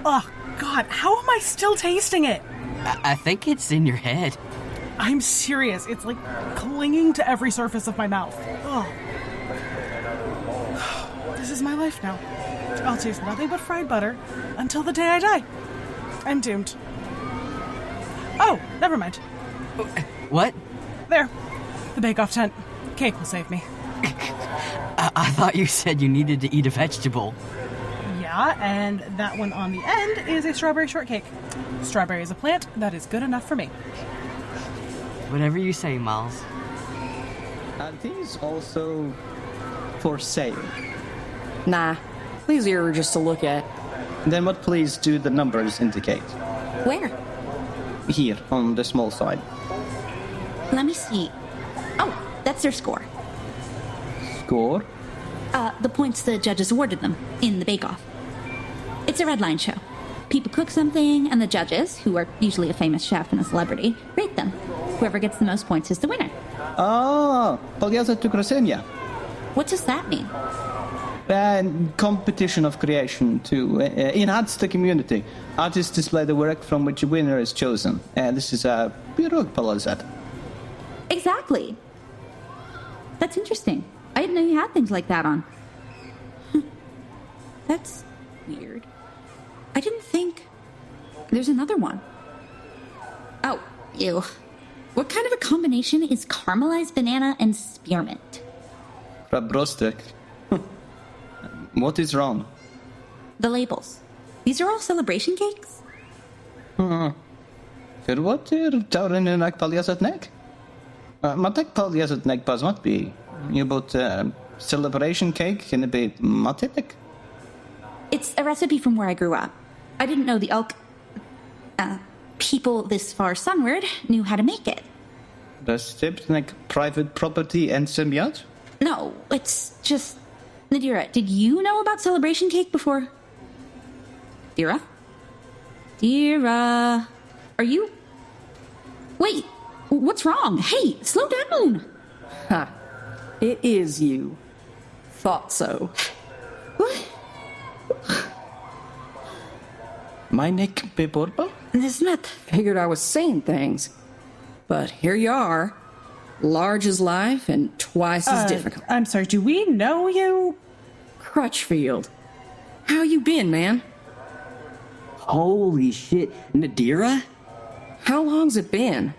Speaker 5: Oh, God, how am I still tasting it?
Speaker 4: I think it's in your head.
Speaker 5: I'm serious. It's like clinging to every surface of my mouth. Oh. This is my life now. I'll taste nothing but fried butter until the day I die. I'm doomed. Oh, never mind.
Speaker 4: What?
Speaker 5: There. The bake-off tent. Cake will save me.
Speaker 4: I thought you said you needed to eat a vegetable.
Speaker 5: Yeah, and that one on the end is a strawberry shortcake. Strawberry is a plant that is good enough for me.
Speaker 4: Whatever you say, Miles.
Speaker 23: Are these also for sale?
Speaker 8: Nah, these are just to look at.
Speaker 23: Then what please do the numbers indicate?
Speaker 13: Where?
Speaker 23: Here, on the small side.
Speaker 13: Let me see. Oh, that's their score.
Speaker 23: Score?
Speaker 13: The points the judges awarded them in the bake-off. It's a red line show. People cook something, and the judges, who are usually a famous chef and a celebrity, rate them. Whoever gets the most points is the winner.
Speaker 23: Ah, Podjazza to Krasenia.
Speaker 13: What does that mean?
Speaker 23: Competition of creation to enhance the community. Artists display the work from which a winner is chosen. This is a pirog palazat.
Speaker 13: Exactly. That's interesting. I didn't know you had things like that on. That's weird. I didn't think... There's another one. Oh, ew. What kind of a combination is caramelized banana and spearmint?
Speaker 23: Rabrostek. What is wrong?
Speaker 13: The labels. These are all celebration cakes?
Speaker 23: För what tar en nak paljasat nek? Matek paljasat nek pas mat be. You bought celebration cake can it be matetek?
Speaker 2: It's a recipe from where I grew up. I didn't know the elk people this far sunward knew how to make it.
Speaker 23: Does it like private property and symbiote?
Speaker 2: No, it's just... Nadira, did you know about celebration cake before? Dira? Dira... Are you... Wait, what's wrong? Hey, slow down!
Speaker 10: Ha. It is you. Thought so.
Speaker 2: What?
Speaker 23: My neck be purple?
Speaker 2: There's not...
Speaker 10: Figured I was saying things. But here you are. Large as life and twice as difficult.
Speaker 5: I'm sorry, do we know you?
Speaker 10: Crutchfield. How you been, man?
Speaker 4: Holy shit, Nadira?
Speaker 10: How long's it been?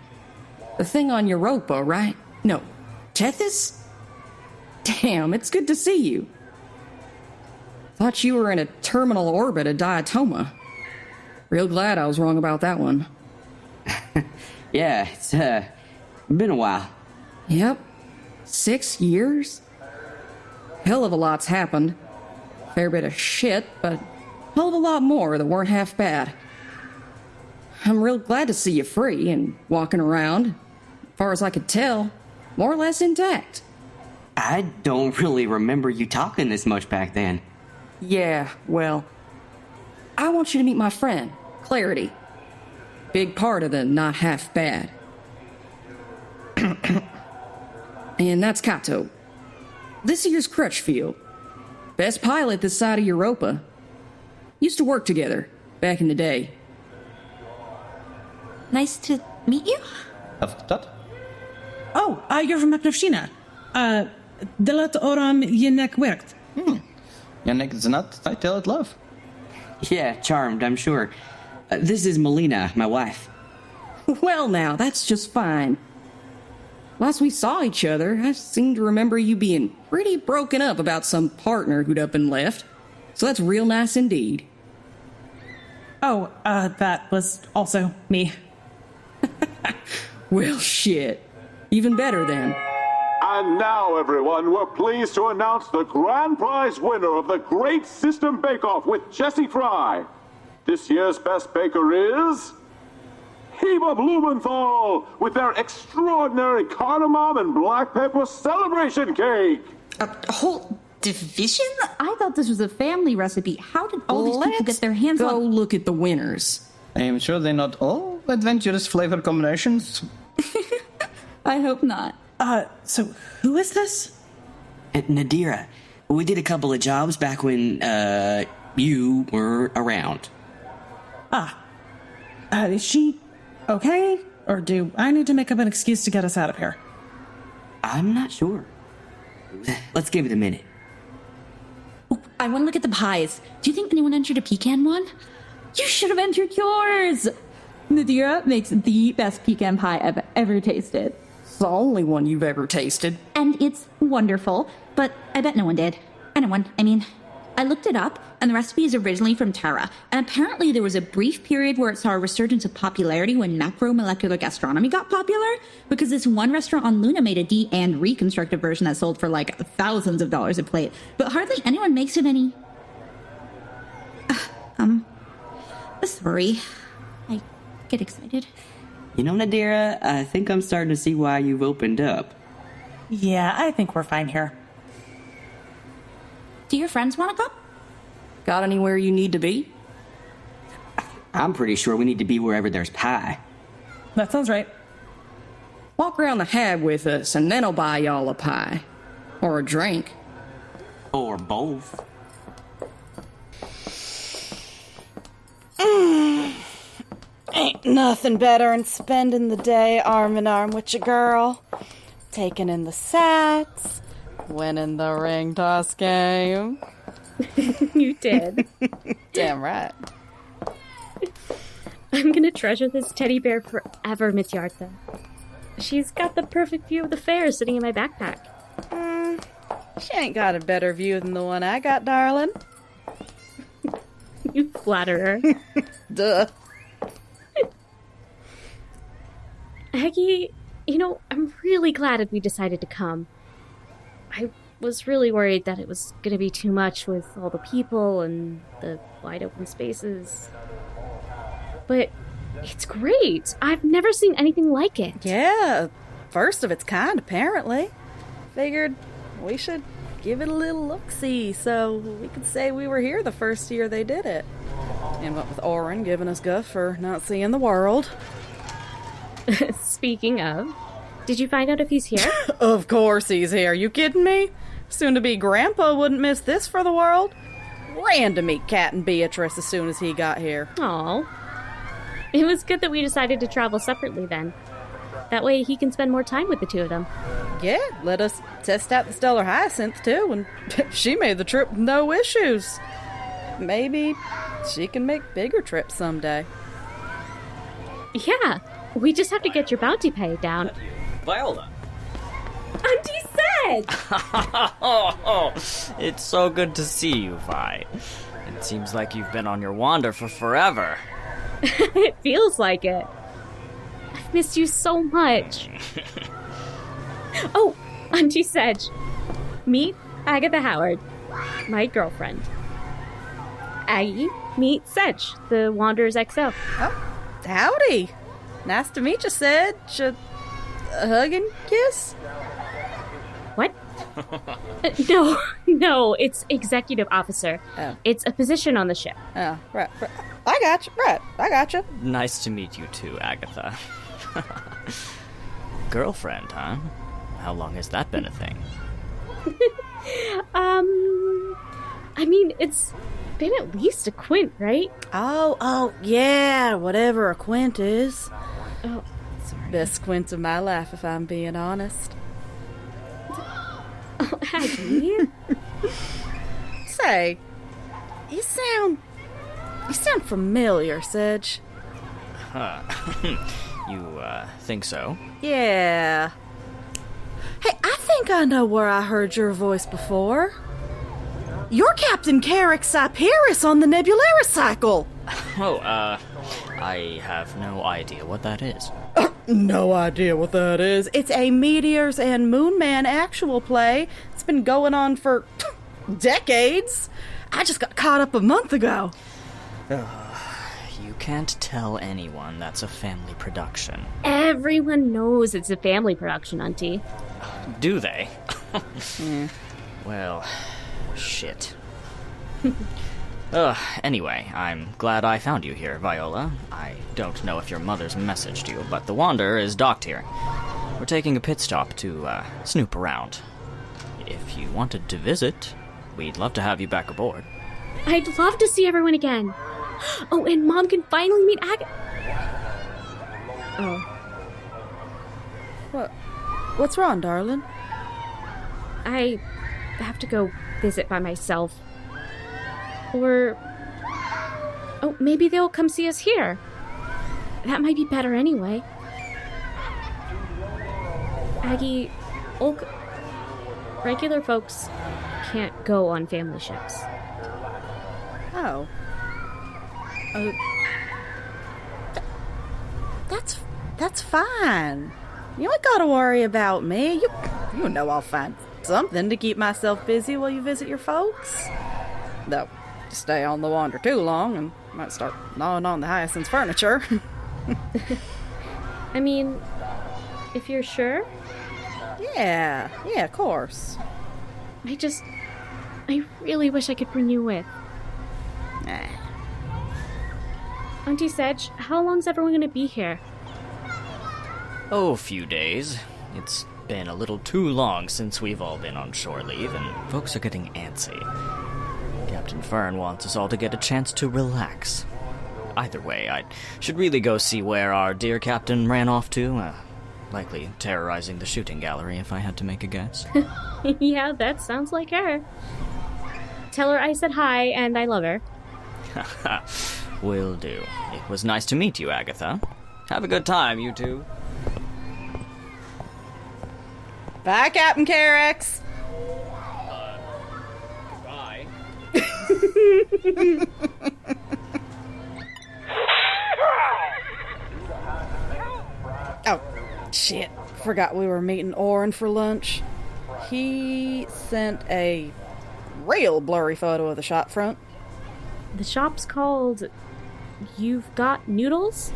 Speaker 10: The thing on Europa, right? No, Tethys? Damn, it's good to see you. Thought you were in a terminal orbit of diatoma. Real glad I was wrong about that one.
Speaker 4: Yeah, it's been a while.
Speaker 10: Yep. 6 years? Hell of a lot's happened. Fair bit of shit, but hell of a lot more that weren't half bad. I'm real glad to see you free and walking around. As far as I could tell, more or less intact.
Speaker 4: I don't really remember you talking this much back then.
Speaker 10: Yeah, well, I want you to meet my friend, Clarity. Big part of the not half bad. And that's Kato. This here's Crutchfield. Best pilot this side of Europa. Used to work together, back in the day.
Speaker 2: Nice to meet you.
Speaker 23: That?
Speaker 5: Oh, you're from Aknavshina. Delat oram yenek werkt.
Speaker 23: Yenek znat, I tell it love.
Speaker 4: Yeah, charmed, I'm sure. This is Melina, my wife.
Speaker 10: Well now, that's just fine. Last we saw each other, I seem to remember you being pretty broken up about some partner who'd up and left. So that's real nice indeed.
Speaker 5: Oh, that was also me.
Speaker 10: Well, shit. Even better then.
Speaker 12: And now, everyone, we're pleased to announce the grand prize winner of the Great System Bake-Off with Jesse Fry. This year's best baker is... Heba Blumenthal with their extraordinary cardamom and black pepper celebration cake.
Speaker 2: A whole division? I thought this was a family recipe. How did all these people get their hands on...
Speaker 10: Go look at the winners.
Speaker 23: I am sure they're not all adventurous flavor combinations.
Speaker 2: I hope not.
Speaker 5: So who is this?
Speaker 4: Nadira. We did a couple of jobs back when, you were around.
Speaker 5: Is she okay? Or do I need to make up an excuse to get us out of here?
Speaker 4: I'm not sure. Let's give it a minute.
Speaker 2: Oh, I want to look at the pies. Do you think anyone entered a pecan one? You should have entered yours! Nadira makes the best pecan pie I've ever tasted.
Speaker 10: It's the only one you've ever tasted.
Speaker 2: And it's wonderful, but I bet no one did. I looked it up, and the recipe is originally from Terra, and apparently there was a brief period where it saw a resurgence of popularity when macromolecular gastronomy got popular, because this one restaurant on Luna made a and reconstructed version that sold for like thousands of dollars a plate, but hardly anyone makes it any... Sorry. I get excited.
Speaker 4: You know, Nadira, I think I'm starting to see why you've opened up.
Speaker 5: Yeah, I think we're fine here.
Speaker 2: Do your friends want to come?
Speaker 10: Got anywhere you need to be?
Speaker 4: I'm pretty sure we need to be wherever there's pie.
Speaker 5: That sounds right.
Speaker 10: Walk around the hab with us, and then I'll buy y'all a pie. Or a drink.
Speaker 4: Or both.
Speaker 24: Ain't nothing better than spending the day arm in arm with your girl. Taking in the sats. Winning the ring toss game.
Speaker 25: You did.
Speaker 24: Damn right.
Speaker 25: I'm gonna treasure this teddy bear forever, Miss Yartha. She's got the perfect view of the fair sitting in my backpack.
Speaker 24: She ain't got a better view than the one I got, darling.
Speaker 25: You flatter her.
Speaker 24: Duh.
Speaker 25: Aggie, I'm really glad that we decided to come. I was really worried that it was going to be too much with all the people and the wide open spaces. But it's great. I've never seen anything like it.
Speaker 24: Yeah, first of its kind, apparently. Figured we should give it a little look-see so we could say we were here the first year they did it. And what with Oren giving us guff for not seeing the world.
Speaker 25: Speaking of, did you find out if he's here?
Speaker 24: Of course he's here. You kidding me? Soon-to-be Grandpa wouldn't miss this for the world. Ran to meet Kat and Beatrice as soon as he got here.
Speaker 25: Aw. It was good that we decided to travel separately then. That way he can spend more time with the two of them.
Speaker 24: Yeah, let us test out the Stellar Hyacinth too, and she made the trip with no issues. Maybe she can make bigger trips someday.
Speaker 25: Yeah, we just have to get your bounty pay down.
Speaker 3: Viola.
Speaker 25: Auntie said!
Speaker 3: It's so good to see you, Vi. It seems like you've been on your wander for forever.
Speaker 25: It feels like it. I've missed you so much. Oh, Auntie Sedge. Meet Agatha Howard, my girlfriend. Aggie, meet Sedge, the Wanderer's XO.
Speaker 24: Oh, howdy. Nice to meet you, Sedge. A hug and kiss?
Speaker 25: What? No, it's executive officer.
Speaker 24: Oh.
Speaker 25: It's a position on the ship.
Speaker 24: Oh, right. I got you.
Speaker 3: Nice to meet you too, Agatha. Girlfriend, huh? How long has that been a thing?
Speaker 25: I mean, it's been at least a quint, right?
Speaker 24: Oh, yeah, whatever a quint is.
Speaker 25: Oh, sorry.
Speaker 24: Best quint of my life, if I'm being honest.
Speaker 25: Oh, Aggie.
Speaker 24: Say, you sound familiar, Sedge.
Speaker 3: Huh. You, think so?
Speaker 24: Yeah. Hey, I think I know where I heard your voice before. You're Captain Carrick Cyperus on the Nebularis cycle.
Speaker 3: Oh, I have no idea what that is.
Speaker 24: No idea what that is. It's a Meteors and Moonman actual play. It's been going on for decades. I just got caught up a month ago.
Speaker 3: You can't tell anyone that's a family production.
Speaker 25: Everyone knows it's a family production, Auntie.
Speaker 3: Do they? Well, shit. Anyway, I'm glad I found you here, Viola. I don't know if your mother's messaged you, but the Wanderer is docked here. We're taking a pit stop to, snoop around. If you wanted to visit, we'd love to have you back aboard.
Speaker 25: I'd love to see everyone again. Oh, and Mom can finally meet Oh.
Speaker 24: What's wrong, darling?
Speaker 25: I have to go visit by myself. Or... oh, maybe they'll come see us here. That might be better anyway. Aggie, regular folks can't go on family ships.
Speaker 24: Oh. That's fine. You ain't gotta worry about me. You know I'll find something to keep myself busy while you visit your folks. Though, stay on the wander too long and might start gnawing on the Hyacinth's furniture.
Speaker 25: I mean, if you're sure?
Speaker 24: Yeah, of course.
Speaker 25: I really wish I could bring you with. Auntie Sedge, how long's everyone gonna be here?
Speaker 3: Oh, a few days. It's been a little too long since we've all been on shore leave, and folks are getting antsy. Captain Fern wants us all to get a chance to relax. Either way, I should really go see where our dear captain ran off to. Likely terrorizing the shooting gallery, if I had to make a guess.
Speaker 25: Yeah, that sounds like her. Tell her I said hi and I love her.
Speaker 3: Will do. It was nice to meet you, Agatha. Have a good time, you two.
Speaker 24: Bye, Captain Carrix.
Speaker 3: Bye.
Speaker 24: Shit, forgot we were meeting Oren for lunch. He sent a real blurry photo of the shop front.
Speaker 25: The shop's called You've Got Noodles?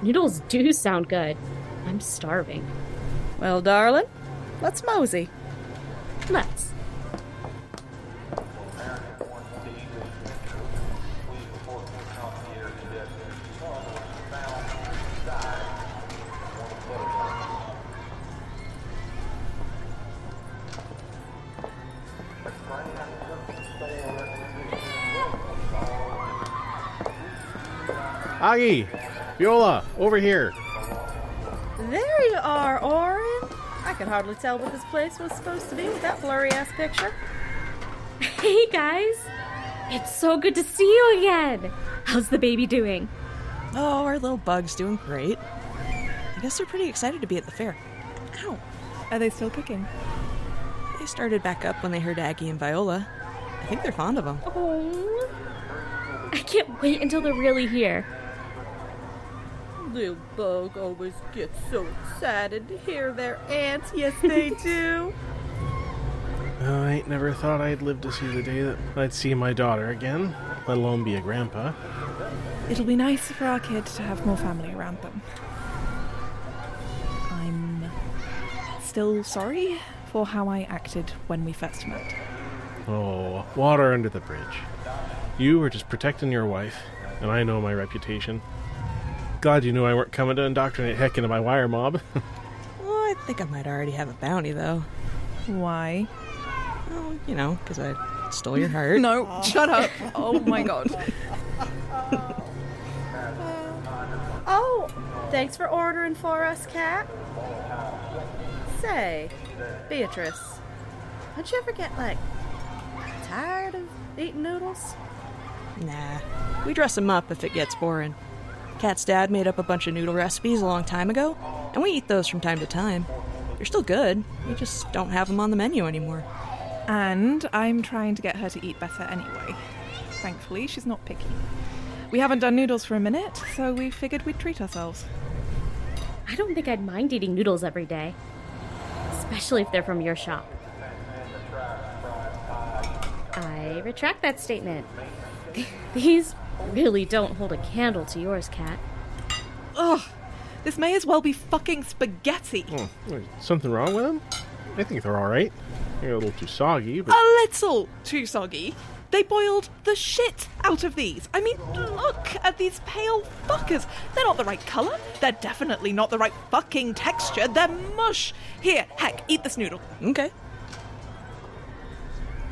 Speaker 25: Noodles do sound good. I'm starving.
Speaker 24: Well, darling, let's mosey.
Speaker 25: Let's.
Speaker 14: Augie! Viola! Over here!
Speaker 24: There you are, Oren. I could hardly tell what this place was supposed to be with that blurry-ass picture.
Speaker 25: Hey, guys! It's so good to see you again! How's the baby doing?
Speaker 8: Oh, our little bug's doing great. I guess they're pretty excited to be at the fair. Ow!
Speaker 11: Are they still kicking?
Speaker 8: They started back up when they heard Aggie and Viola. I think they're fond of them.
Speaker 25: Oh, I can't wait until they're really here.
Speaker 24: Little bug always gets so excited to hear their aunts. Yes, they do.
Speaker 14: I ain't never thought I'd live to see the day that I'd see my daughter again, let alone be a grandpa.
Speaker 11: It'll be nice for our kid to have more family around them. I'm still sorry for how I acted when we first met.
Speaker 14: Oh, water under the bridge. You were just protecting your wife, and I know my reputation. Glad you knew I weren't coming to indoctrinate heck into my wire mob.
Speaker 8: Well, I think I might already have a bounty, though.
Speaker 11: Why?
Speaker 8: Well, you know, because I stole your heart.
Speaker 11: No, shut up. Oh my god.
Speaker 24: Oh, thanks for ordering for us, Kat. Say, Beatrice, don't you ever get, tired of eating noodles?
Speaker 8: Nah. We dress them up if it gets boring. Kat's dad made up a bunch of noodle recipes a long time ago, and we eat those from time to time. They're still good. We just don't have them on the menu anymore.
Speaker 11: And I'm trying to get her to eat better anyway. Thankfully, she's not picky. We haven't done noodles for a minute, so we figured we'd treat ourselves.
Speaker 25: I don't think I'd mind eating noodles every day. Especially if they're from your shop. I retract that statement. These really don't hold a candle to yours, Kat.
Speaker 11: Ugh! This may as well be fucking spaghetti!
Speaker 14: Something wrong with them? I think they're alright. They're a little too soggy, but...
Speaker 11: A little too soggy? They boiled the shit out of these. I mean, look at these pale fuckers. They're not the right colour. They're definitely not the right fucking texture. They're mush. Here, heck, eat this noodle.
Speaker 8: Okay.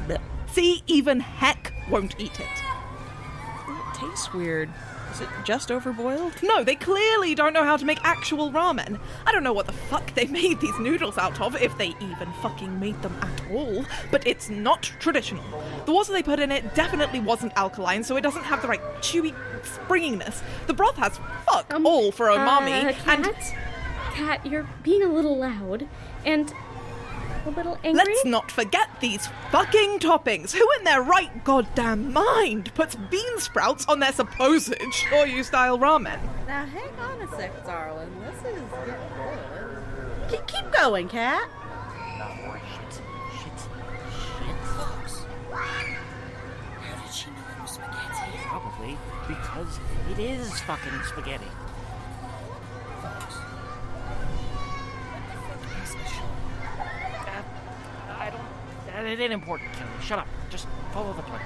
Speaker 11: Blech. See, even heck won't eat it.
Speaker 8: It tastes weird. Is it just overboiled?
Speaker 11: No, they clearly don't know how to make actual ramen. I don't know what the fuck they made these noodles out of, if they even fucking made them at all, but it's not traditional. The water they put in it definitely wasn't alkaline, so it doesn't have the right chewy springiness. The broth has fuck all for umami,
Speaker 25: Kat, you're being a little loud, and a little angry.
Speaker 11: Let's not forget these fucking toppings. Who in their right goddamn mind puts bean sprouts on their supposed shoyu-style ramen?
Speaker 24: Now, hang on a sec, darling. This is getting good. Keep going, Kat.
Speaker 3: Shit, Fox. How did she know it was spaghetti? Probably because it is fucking spaghetti. Fox. It ain't important, Kelly. Shut up. Just follow the plan.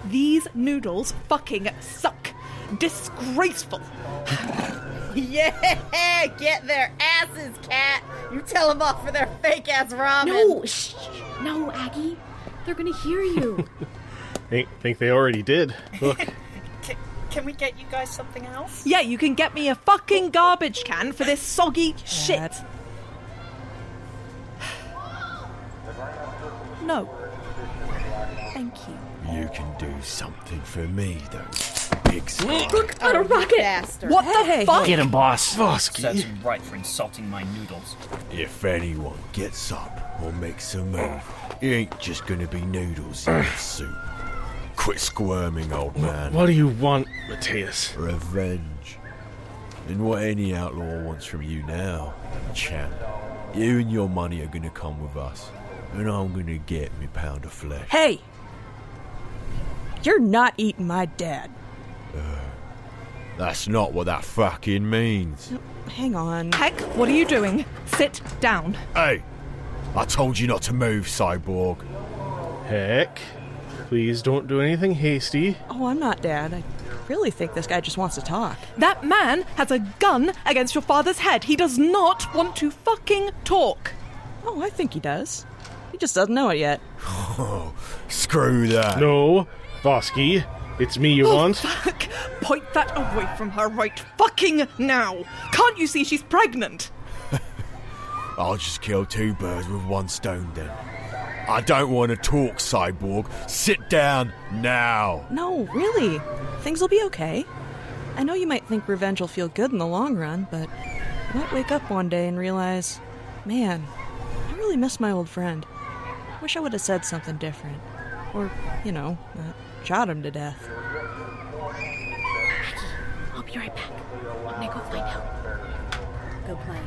Speaker 11: These noodles fucking suck. Disgraceful.
Speaker 24: Yeah, get their asses, Kat. You tell them off for their fake-ass ramen.
Speaker 25: No, shh. No, Aggie. They're gonna hear you.
Speaker 14: I think they already did. Look.
Speaker 15: Can we get you guys something else?
Speaker 11: Yeah, you can get me a fucking garbage can for this soggy shit. No. Thank you.
Speaker 16: You can do something for me, though. Big
Speaker 25: Look on a rocket!
Speaker 24: Bastard.
Speaker 11: What the fuck?
Speaker 3: Get him, boss.
Speaker 16: Vosky.
Speaker 3: That's right for insulting my noodles.
Speaker 16: If anyone gets up or makes a move, it ain't just gonna be noodles in the soup. Quit squirming, old man.
Speaker 14: What do you want, Mateus?
Speaker 16: Revenge. And what any outlaw wants from you now, champ, you and your money are gonna come with us, and I'm gonna get me pound of flesh.
Speaker 8: Hey! You're not eating my dad.
Speaker 16: That's not what that fucking means.
Speaker 8: Hang on.
Speaker 17: Heck, what are you doing? Sit down.
Speaker 16: Hey! I told you not to move, Cyborg.
Speaker 14: Heck, please don't do anything hasty.
Speaker 8: Oh, I'm not Dad. I really think this guy just wants to talk.
Speaker 17: That man has a gun against your father's head. He does not want to fucking talk.
Speaker 8: Oh, I think he does. He just doesn't know it yet.
Speaker 16: Oh, screw that.
Speaker 14: No, Vosky, it's me you want.
Speaker 17: Fuck! Point that away from her right fucking now. Can't you see she's pregnant?
Speaker 16: I'll just kill two birds with one stone then. I don't want to talk, Cyborg. Sit down now.
Speaker 8: No, really. Things will be okay. I know you might think revenge will feel good in the long run, but you might wake up one day and realize, man, I really miss my old friend. Wish I would have said something different. Or, shot him to death.
Speaker 25: Maggie, I'll be right back. I'm gonna go find out.
Speaker 24: Good plan.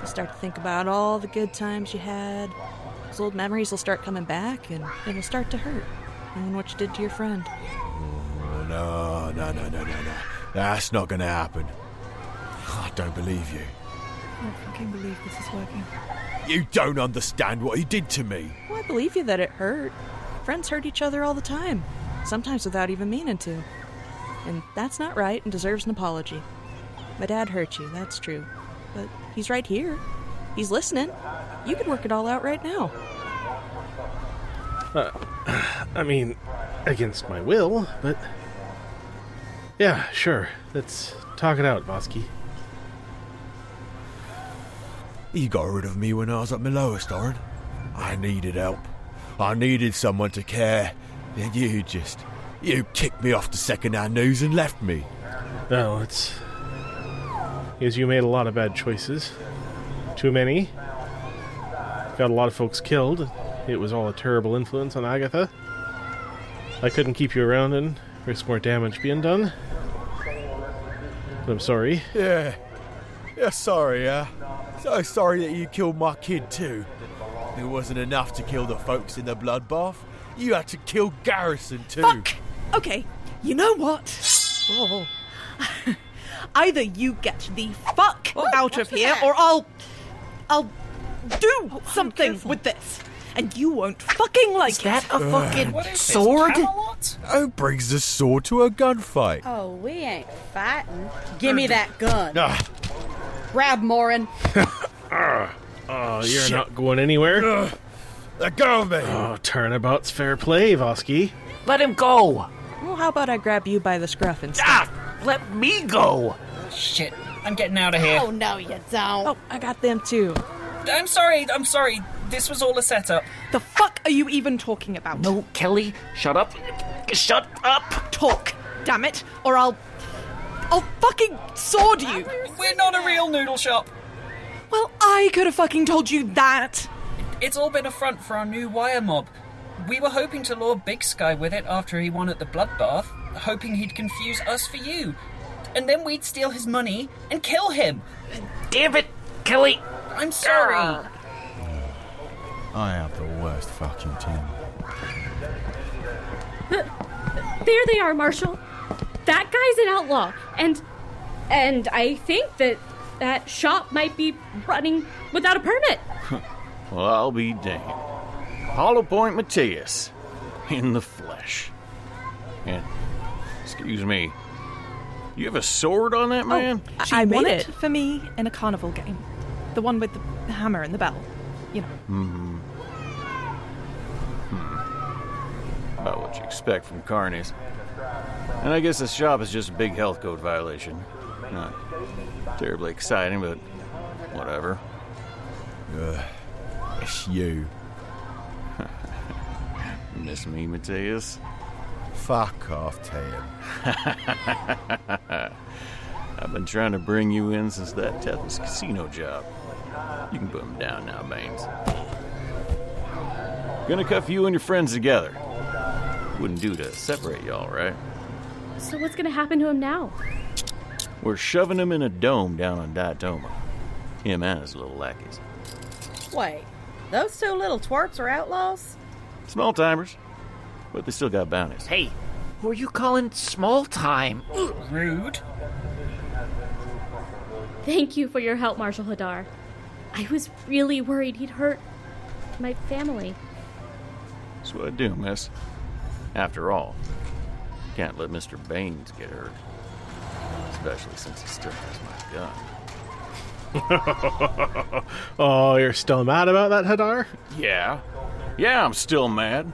Speaker 8: You start to think about all the good times you had. Those old memories will start coming back, and it'll start to hurt, knowing what you did to your friend.
Speaker 16: Oh, no. That's not gonna happen. I don't believe you.
Speaker 17: I don't fucking believe this is working.
Speaker 16: You don't understand what he did to me.
Speaker 8: Well, I believe you that it hurt. Friends hurt each other all the time, sometimes without even meaning to. And that's not right and deserves an apology. My dad hurt you, that's true. But he's right here. He's listening. You could work it all out right now.
Speaker 14: I mean, against my will, but... Yeah, sure. Let's talk it out, Vosky.
Speaker 16: You got rid of me when I was at my lowest, Oren. I needed help. I needed someone to care. And you kicked me off to second-hand news and left me.
Speaker 14: Well, it's... because you made a lot of bad choices. Too many. Got a lot of folks killed. It was all a terrible influence on Agatha. I couldn't keep you around and risk more damage being done. But I'm sorry.
Speaker 16: Yeah, sorry, So sorry that you killed my kid, too. It wasn't enough to kill the folks in the bloodbath. You had to kill Garrison, too.
Speaker 17: Fuck! Okay, you know what?
Speaker 8: Oh.
Speaker 17: Either you get the fuck out of here, or I'll do something with this. And you won't fucking like it.
Speaker 4: Is that a fucking sword?
Speaker 16: Who brings the sword to a gunfight?
Speaker 24: Oh, we ain't fighting. Give me that gun.
Speaker 23: Grab Morin.
Speaker 14: Oh, you're not going anywhere.
Speaker 16: Let go of me.
Speaker 14: Oh, turnabout's fair play, Vosky.
Speaker 4: Let him go.
Speaker 8: Well, how about I grab you by the scruff instead?
Speaker 4: Let me go.
Speaker 18: Shit, I'm getting out of here.
Speaker 24: Oh, no, you don't.
Speaker 8: Oh, I got them too.
Speaker 18: I'm sorry. This was all a setup.
Speaker 17: The fuck are you even talking about?
Speaker 4: No, Kelly, shut up. Shut up.
Speaker 17: Talk, damn it, or I'll fucking sword you.
Speaker 18: We're not a real noodle shop.
Speaker 17: Well, I could have fucking told you that.
Speaker 18: It's all been a front for our new wire mob. We were hoping to lure Big Sky with it after he won at the bloodbath, hoping he'd confuse us for you. And then we'd steal his money and kill him.
Speaker 4: Damn it, Kelly.
Speaker 18: I'm sorry.
Speaker 16: I have the worst fucking team.
Speaker 25: There they are, Marshal. That guy's an outlaw, and I think that shop might be running without a permit.
Speaker 20: Well, I'll be damned. Hollow Point Matthias, in the flesh. And, excuse me, you have a sword on that man?
Speaker 17: She won it for me in a carnival game. The one with the hammer and the bell. You know.
Speaker 20: About what you expect from carnies. And I guess this shop is just a big health code violation. Not terribly exciting, but whatever.
Speaker 16: It's you.
Speaker 20: Miss me, Matthias?
Speaker 16: Fuck off, Tam.
Speaker 20: I've been trying to bring you in since that Tethys casino job. You can put him down now, Baines. Gonna cuff you and your friends together. Wouldn't do to separate y'all, right?
Speaker 25: So what's gonna happen to him now?
Speaker 1: We're shoving him in a dome down on Diatoma. Him and his little lackeys.
Speaker 24: Wait, those two little twerps are outlaws?
Speaker 1: Small timers, but they still got bounties.
Speaker 7: Hey, who are you calling small time?
Speaker 18: Rude.
Speaker 25: Thank you for your help, Marshal Hadar. I was really worried he'd hurt my family.
Speaker 1: That's what I do, miss. After all, can't let Mr. Baines get hurt. Especially since he still has my gun.
Speaker 14: Oh, you're still mad about that, Hadar?
Speaker 1: Yeah, I'm still mad.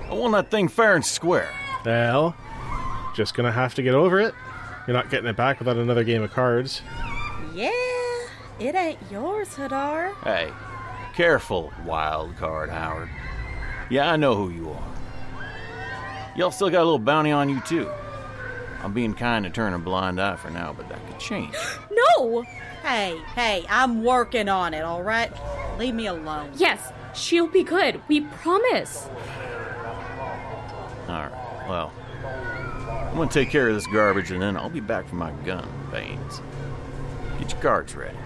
Speaker 1: I won that thing fair and square.
Speaker 14: Well, just gonna have to get over it. You're not getting it back without another game of cards.
Speaker 24: Yeah, it ain't yours, Hadar.
Speaker 1: Hey, careful, wild card, Howard. Yeah, I know who you are. Y'all still got a little bounty on you, too. I'm being kind to turn a blind eye for now, but that could change.
Speaker 25: No!
Speaker 24: Hey, I'm working on it, all right? Leave me alone.
Speaker 25: Yes, she'll be good. We promise.
Speaker 1: All right, well, I'm going to take care of this garbage, and then I'll be back for my gun, Baines. Get your cards ready.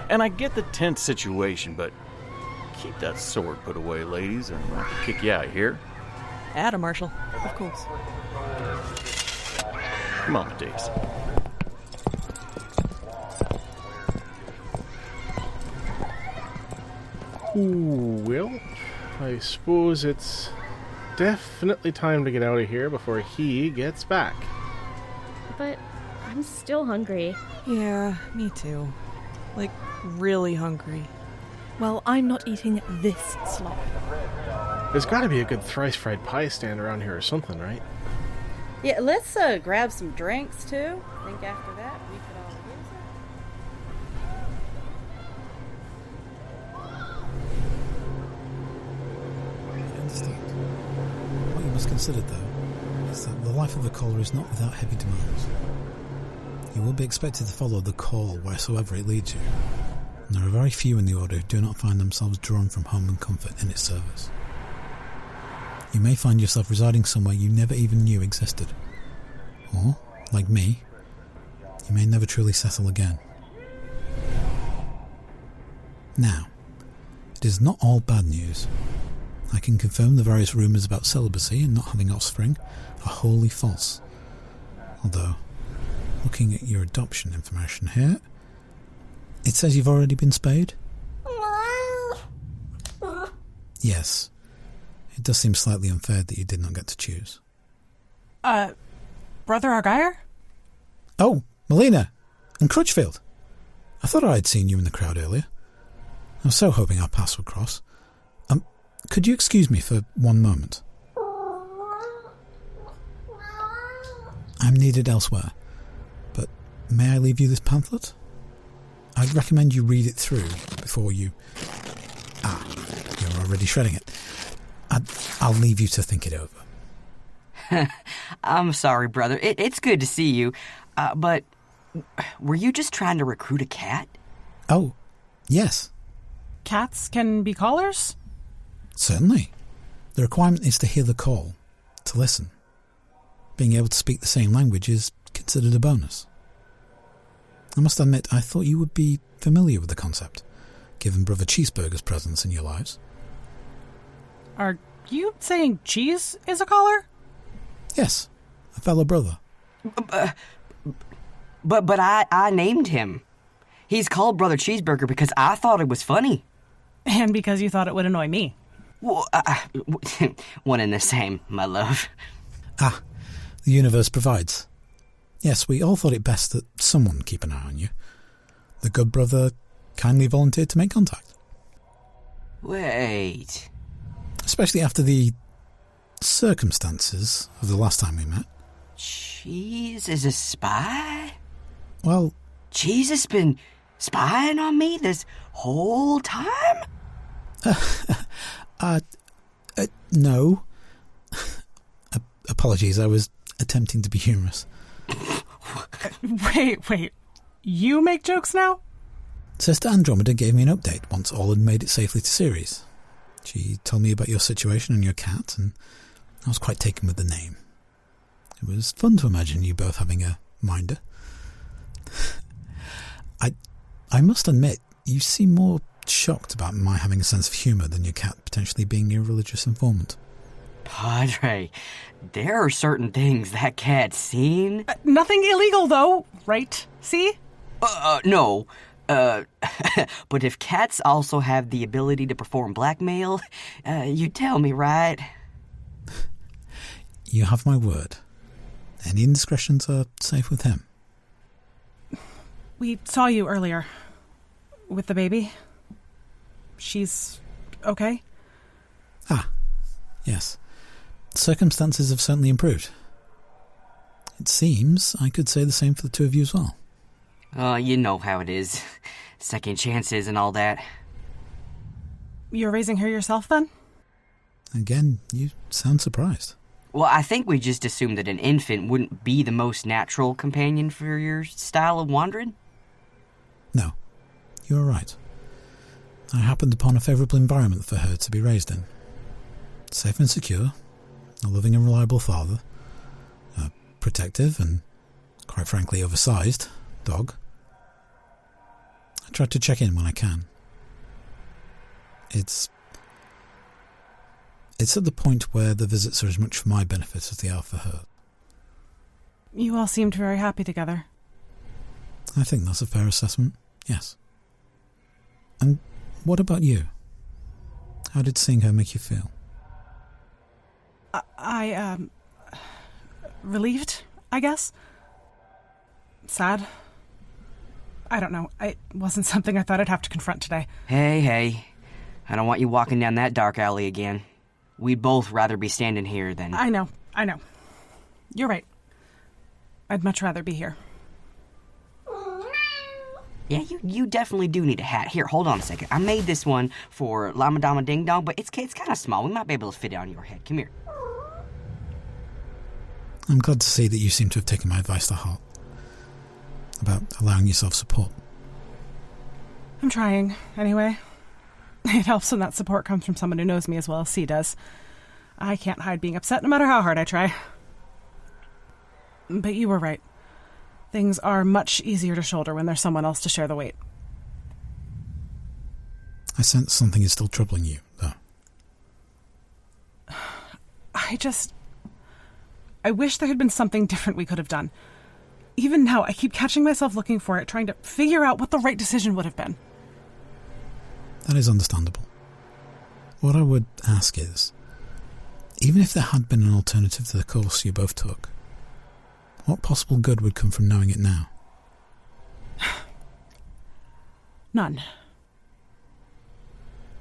Speaker 1: And I get the tense situation, but keep that sword put away, ladies, or I'm going to have to kick you out here.
Speaker 8: Atta, Marshal. Of course.
Speaker 1: Come on, Daisy.
Speaker 14: Ooh, well, I suppose it's definitely time to get out of here before he gets back.
Speaker 25: But I'm still hungry.
Speaker 8: Yeah, me too. Like, really hungry.
Speaker 17: Well, I'm not eating this slop.
Speaker 14: There's gotta be a good thrice fried pie stand around here or something, right?
Speaker 24: Yeah, let's grab some drinks, too. I think after that, we could all use
Speaker 19: I understand. What you must consider, though, is that the life of the caller is not without heavy demands. You will be expected to follow the call wheresoever it leads you. And there are very few in the Order who do not find themselves drawn from home and comfort in its service. You may find yourself residing somewhere you never even knew existed. Or, like me, you may never truly settle again. Now, it is not all bad news. I can confirm the various rumours about celibacy and not having offspring are wholly false. Although, looking at your adoption information here, it says you've already been spayed? Yes. It does seem slightly unfair that you did not get to choose.
Speaker 5: Brother Argyre?
Speaker 19: Oh, Melina and Crutchfield. I thought I had seen you in the crowd earlier. I was so hoping our paths would cross. Could you excuse me for one moment? I'm needed elsewhere, but may I leave you this pamphlet? I'd recommend you read it through before you... you're already shredding it. I'll leave you to think it over.
Speaker 4: I'm sorry, brother. It's good to see you. But were you just trying to recruit a cat?
Speaker 19: Oh, yes.
Speaker 5: Cats can be callers?
Speaker 19: Certainly. The requirement is to hear the call, to listen. Being able to speak the same language is considered a bonus. I must admit, I thought you would be familiar with the concept, given Brother Cheeseburger's presence in your lives.
Speaker 5: Are you saying Cheese is a caller?
Speaker 19: Yes, a fellow brother.
Speaker 4: But I named him. He's called Brother Cheeseburger because I thought it was funny.
Speaker 5: And because you thought it would annoy me.
Speaker 4: Well, one and the same, my love.
Speaker 19: The universe provides. Yes, we all thought it best that someone keep an eye on you. The good brother kindly volunteered to make contact.
Speaker 4: Wait.
Speaker 19: Especially after the circumstances of the last time we met.
Speaker 4: Cheese is a spy?
Speaker 19: Well...
Speaker 4: Cheese has been spying on me this whole time?
Speaker 19: No. Apologies, I was attempting to be humorous.
Speaker 5: Wait. You make jokes now?
Speaker 19: Sister Andromeda gave me an update once all had made it safely to Ceres. She told me about your situation and your cat, and I was quite taken with the name. It was fun to imagine you both having a minder. I must admit, you seem more shocked about my having a sense of humour than your cat potentially being your religious informant.
Speaker 4: Padre, there are certain things that cat's seen.
Speaker 5: Nothing illegal, though, right? See?
Speaker 4: No. But if cats also have the ability to perform blackmail, you tell me, right?
Speaker 19: You have my word. Any indiscretions are safe with him.
Speaker 5: We saw you earlier. With the baby. She's okay?
Speaker 19: Ah, yes. Circumstances have certainly improved. It seems I could say the same for the two of you as well.
Speaker 4: You know how it is. Second chances and all that.
Speaker 5: You're raising her yourself, then?
Speaker 19: Again, you sound surprised.
Speaker 4: Well, I think we just assumed that an infant wouldn't be the most natural companion for your style of wandering.
Speaker 19: No, you are right. I happened upon a favourable environment for her to be raised in. Safe and secure, a loving and reliable father, a protective and, quite frankly, oversized dog. I try to check in when I can. It's at the point where the visits are as much for my benefit as they are for her.
Speaker 5: You all seemed very happy together.
Speaker 19: I think that's a fair assessment, yes. And what about you? How did seeing her make you feel?
Speaker 5: Relieved, I guess? Sad? I don't know. It wasn't something I thought I'd have to confront today.
Speaker 4: Hey. I don't want you walking down that dark alley again. We'd both rather be standing here than...
Speaker 5: I know. You're right. I'd much rather be here.
Speaker 4: Yeah, you definitely do need a hat. Here, hold on a second. I made this one for Llama Dama Ding Dong, but it's kind of small. We might be able to fit it on your head. Come here.
Speaker 19: I'm glad to see that you seem to have taken my advice to heart about allowing yourself support.
Speaker 5: I'm trying, anyway. It helps when that support comes from someone who knows me as well as C does. I can't hide being upset no matter how hard I try. But you were right. Things are much easier to shoulder when there's someone else to share the weight.
Speaker 19: I sense something is still troubling you, though.
Speaker 5: I wish there had been something different we could have done. Even now, I keep catching myself looking for it, trying to figure out what the right decision would have been.
Speaker 19: That is understandable. What I would ask is, even if there had been an alternative to the course you both took, what possible good would come from knowing it now?
Speaker 5: None.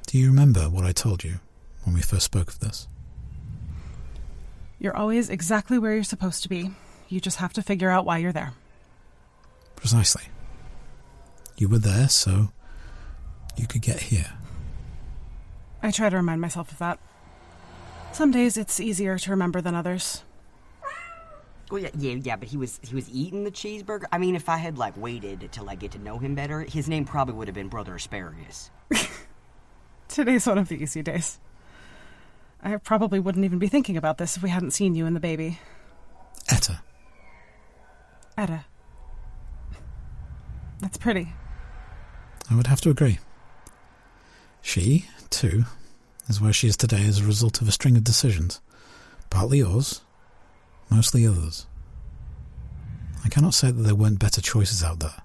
Speaker 19: Do you remember what I told you when we first spoke of this?
Speaker 5: You're always exactly where you're supposed to be. You just have to figure out why you're there.
Speaker 19: Precisely. You were there so you could get here.
Speaker 5: I try to remind myself of that. Some days it's easier to remember than others.
Speaker 4: Well, yeah, but he was eating the cheeseburger. I mean, if I had, waited to, get to know him better, his name probably would have been Brother Asparagus.
Speaker 5: Today's one of the easy days. I probably wouldn't even be thinking about this if we hadn't seen you and the baby.
Speaker 19: Etta.
Speaker 5: That's pretty.
Speaker 19: I would have to agree. She, too, is where she is today as a result of a string of decisions. Partly yours, mostly others. I cannot say that there weren't better choices out there,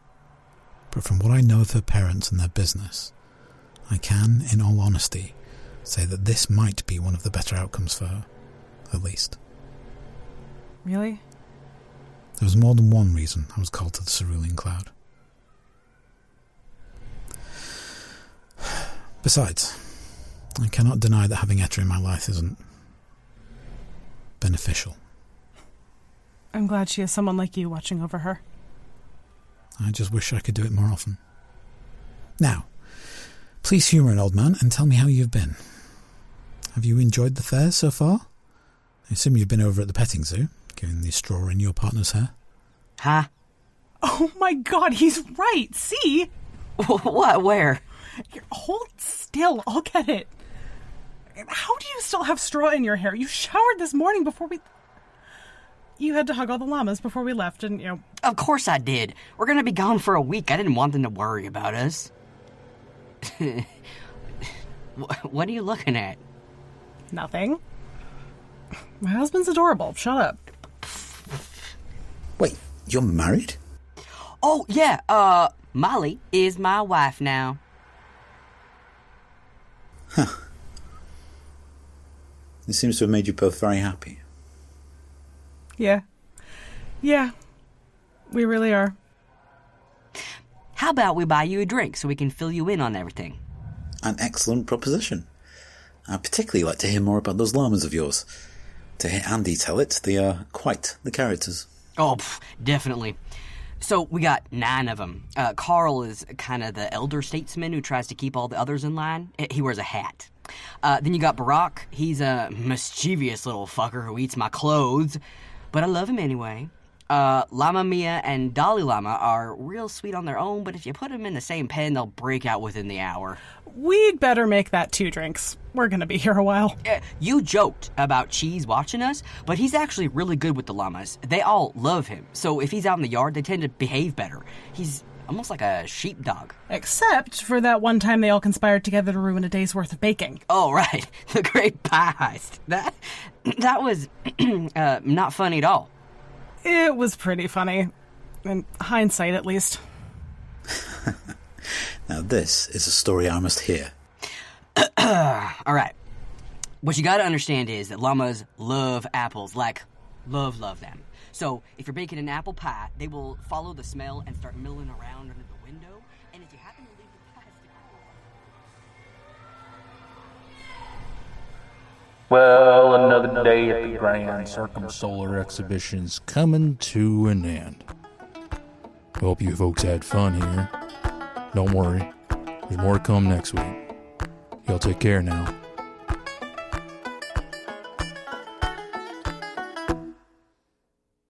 Speaker 19: but from what I know of her parents and their business, I can, in all honesty, say that this might be one of the better outcomes for her, at least.
Speaker 5: Really?
Speaker 19: There was more than one reason I was called to the Cerulean Cloud. Besides, I cannot deny that having Etta in my life isn't beneficial.
Speaker 5: I'm glad she has someone like you watching over her.
Speaker 19: I just wish I could do it more often. Now, please humour an old man and tell me how you've been. Have you enjoyed the fair so far? I assume you've been over at the petting zoo, getting the straw in your partner's hair.
Speaker 4: Huh?
Speaker 5: Oh my god, he's right! See?
Speaker 4: What? Where?
Speaker 5: Hold still, I'll get it. How do you still have straw in your hair? You showered this morning before we... you had to hug all the llamas before we left, didn't you?
Speaker 4: Of course I did. We're gonna be gone for a week. I didn't want them to worry about us. What are you looking at?
Speaker 5: Nothing. My husband's adorable. Shut up.
Speaker 6: Wait, you're married?
Speaker 4: Oh, yeah, Molly is my wife now.
Speaker 6: Huh. It seems to have made you both very happy.
Speaker 5: Yeah. Yeah. We really are.
Speaker 4: How about we buy you a drink so we can fill you in on everything?
Speaker 6: An excellent proposition. I'd particularly like to hear more about those llamas of yours. To hear Andy tell it, they are quite the characters.
Speaker 4: Oh, definitely. So we got 9 of them. Carl is kind of the elder statesman who tries to keep all the others in line. He wears a hat. Then you got Barack. He's a mischievous little fucker who eats my clothes, but I love him anyway. Llama Mia and Dalai Lama are real sweet on their own, but if you put them in the same pen, they'll break out within the hour.
Speaker 5: We'd better make that 2 drinks. We're gonna be here a while.
Speaker 4: You joked about Cheese watching us, but he's actually really good with the llamas. They all love him, so if he's out in the yard, they tend to behave better. He's almost like a sheepdog.
Speaker 5: Except for that one time they all conspired together to ruin a day's worth of baking.
Speaker 4: Oh, right. The Great Pie Heist. That was not funny at all.
Speaker 5: It was pretty funny. In hindsight, at least.
Speaker 6: Now this is a story I must hear.
Speaker 4: All right. What you gotta understand is that llamas love apples, like love them. So if you're baking an apple pie, they will follow the smell and start milling around under the window. And if you happen to leave the plastic...
Speaker 9: Well, another day at the Grand Circumsolar Exhibition's coming to an end. Hope you folks had fun here. Don't worry, there's more to come next week. Y'all take care now.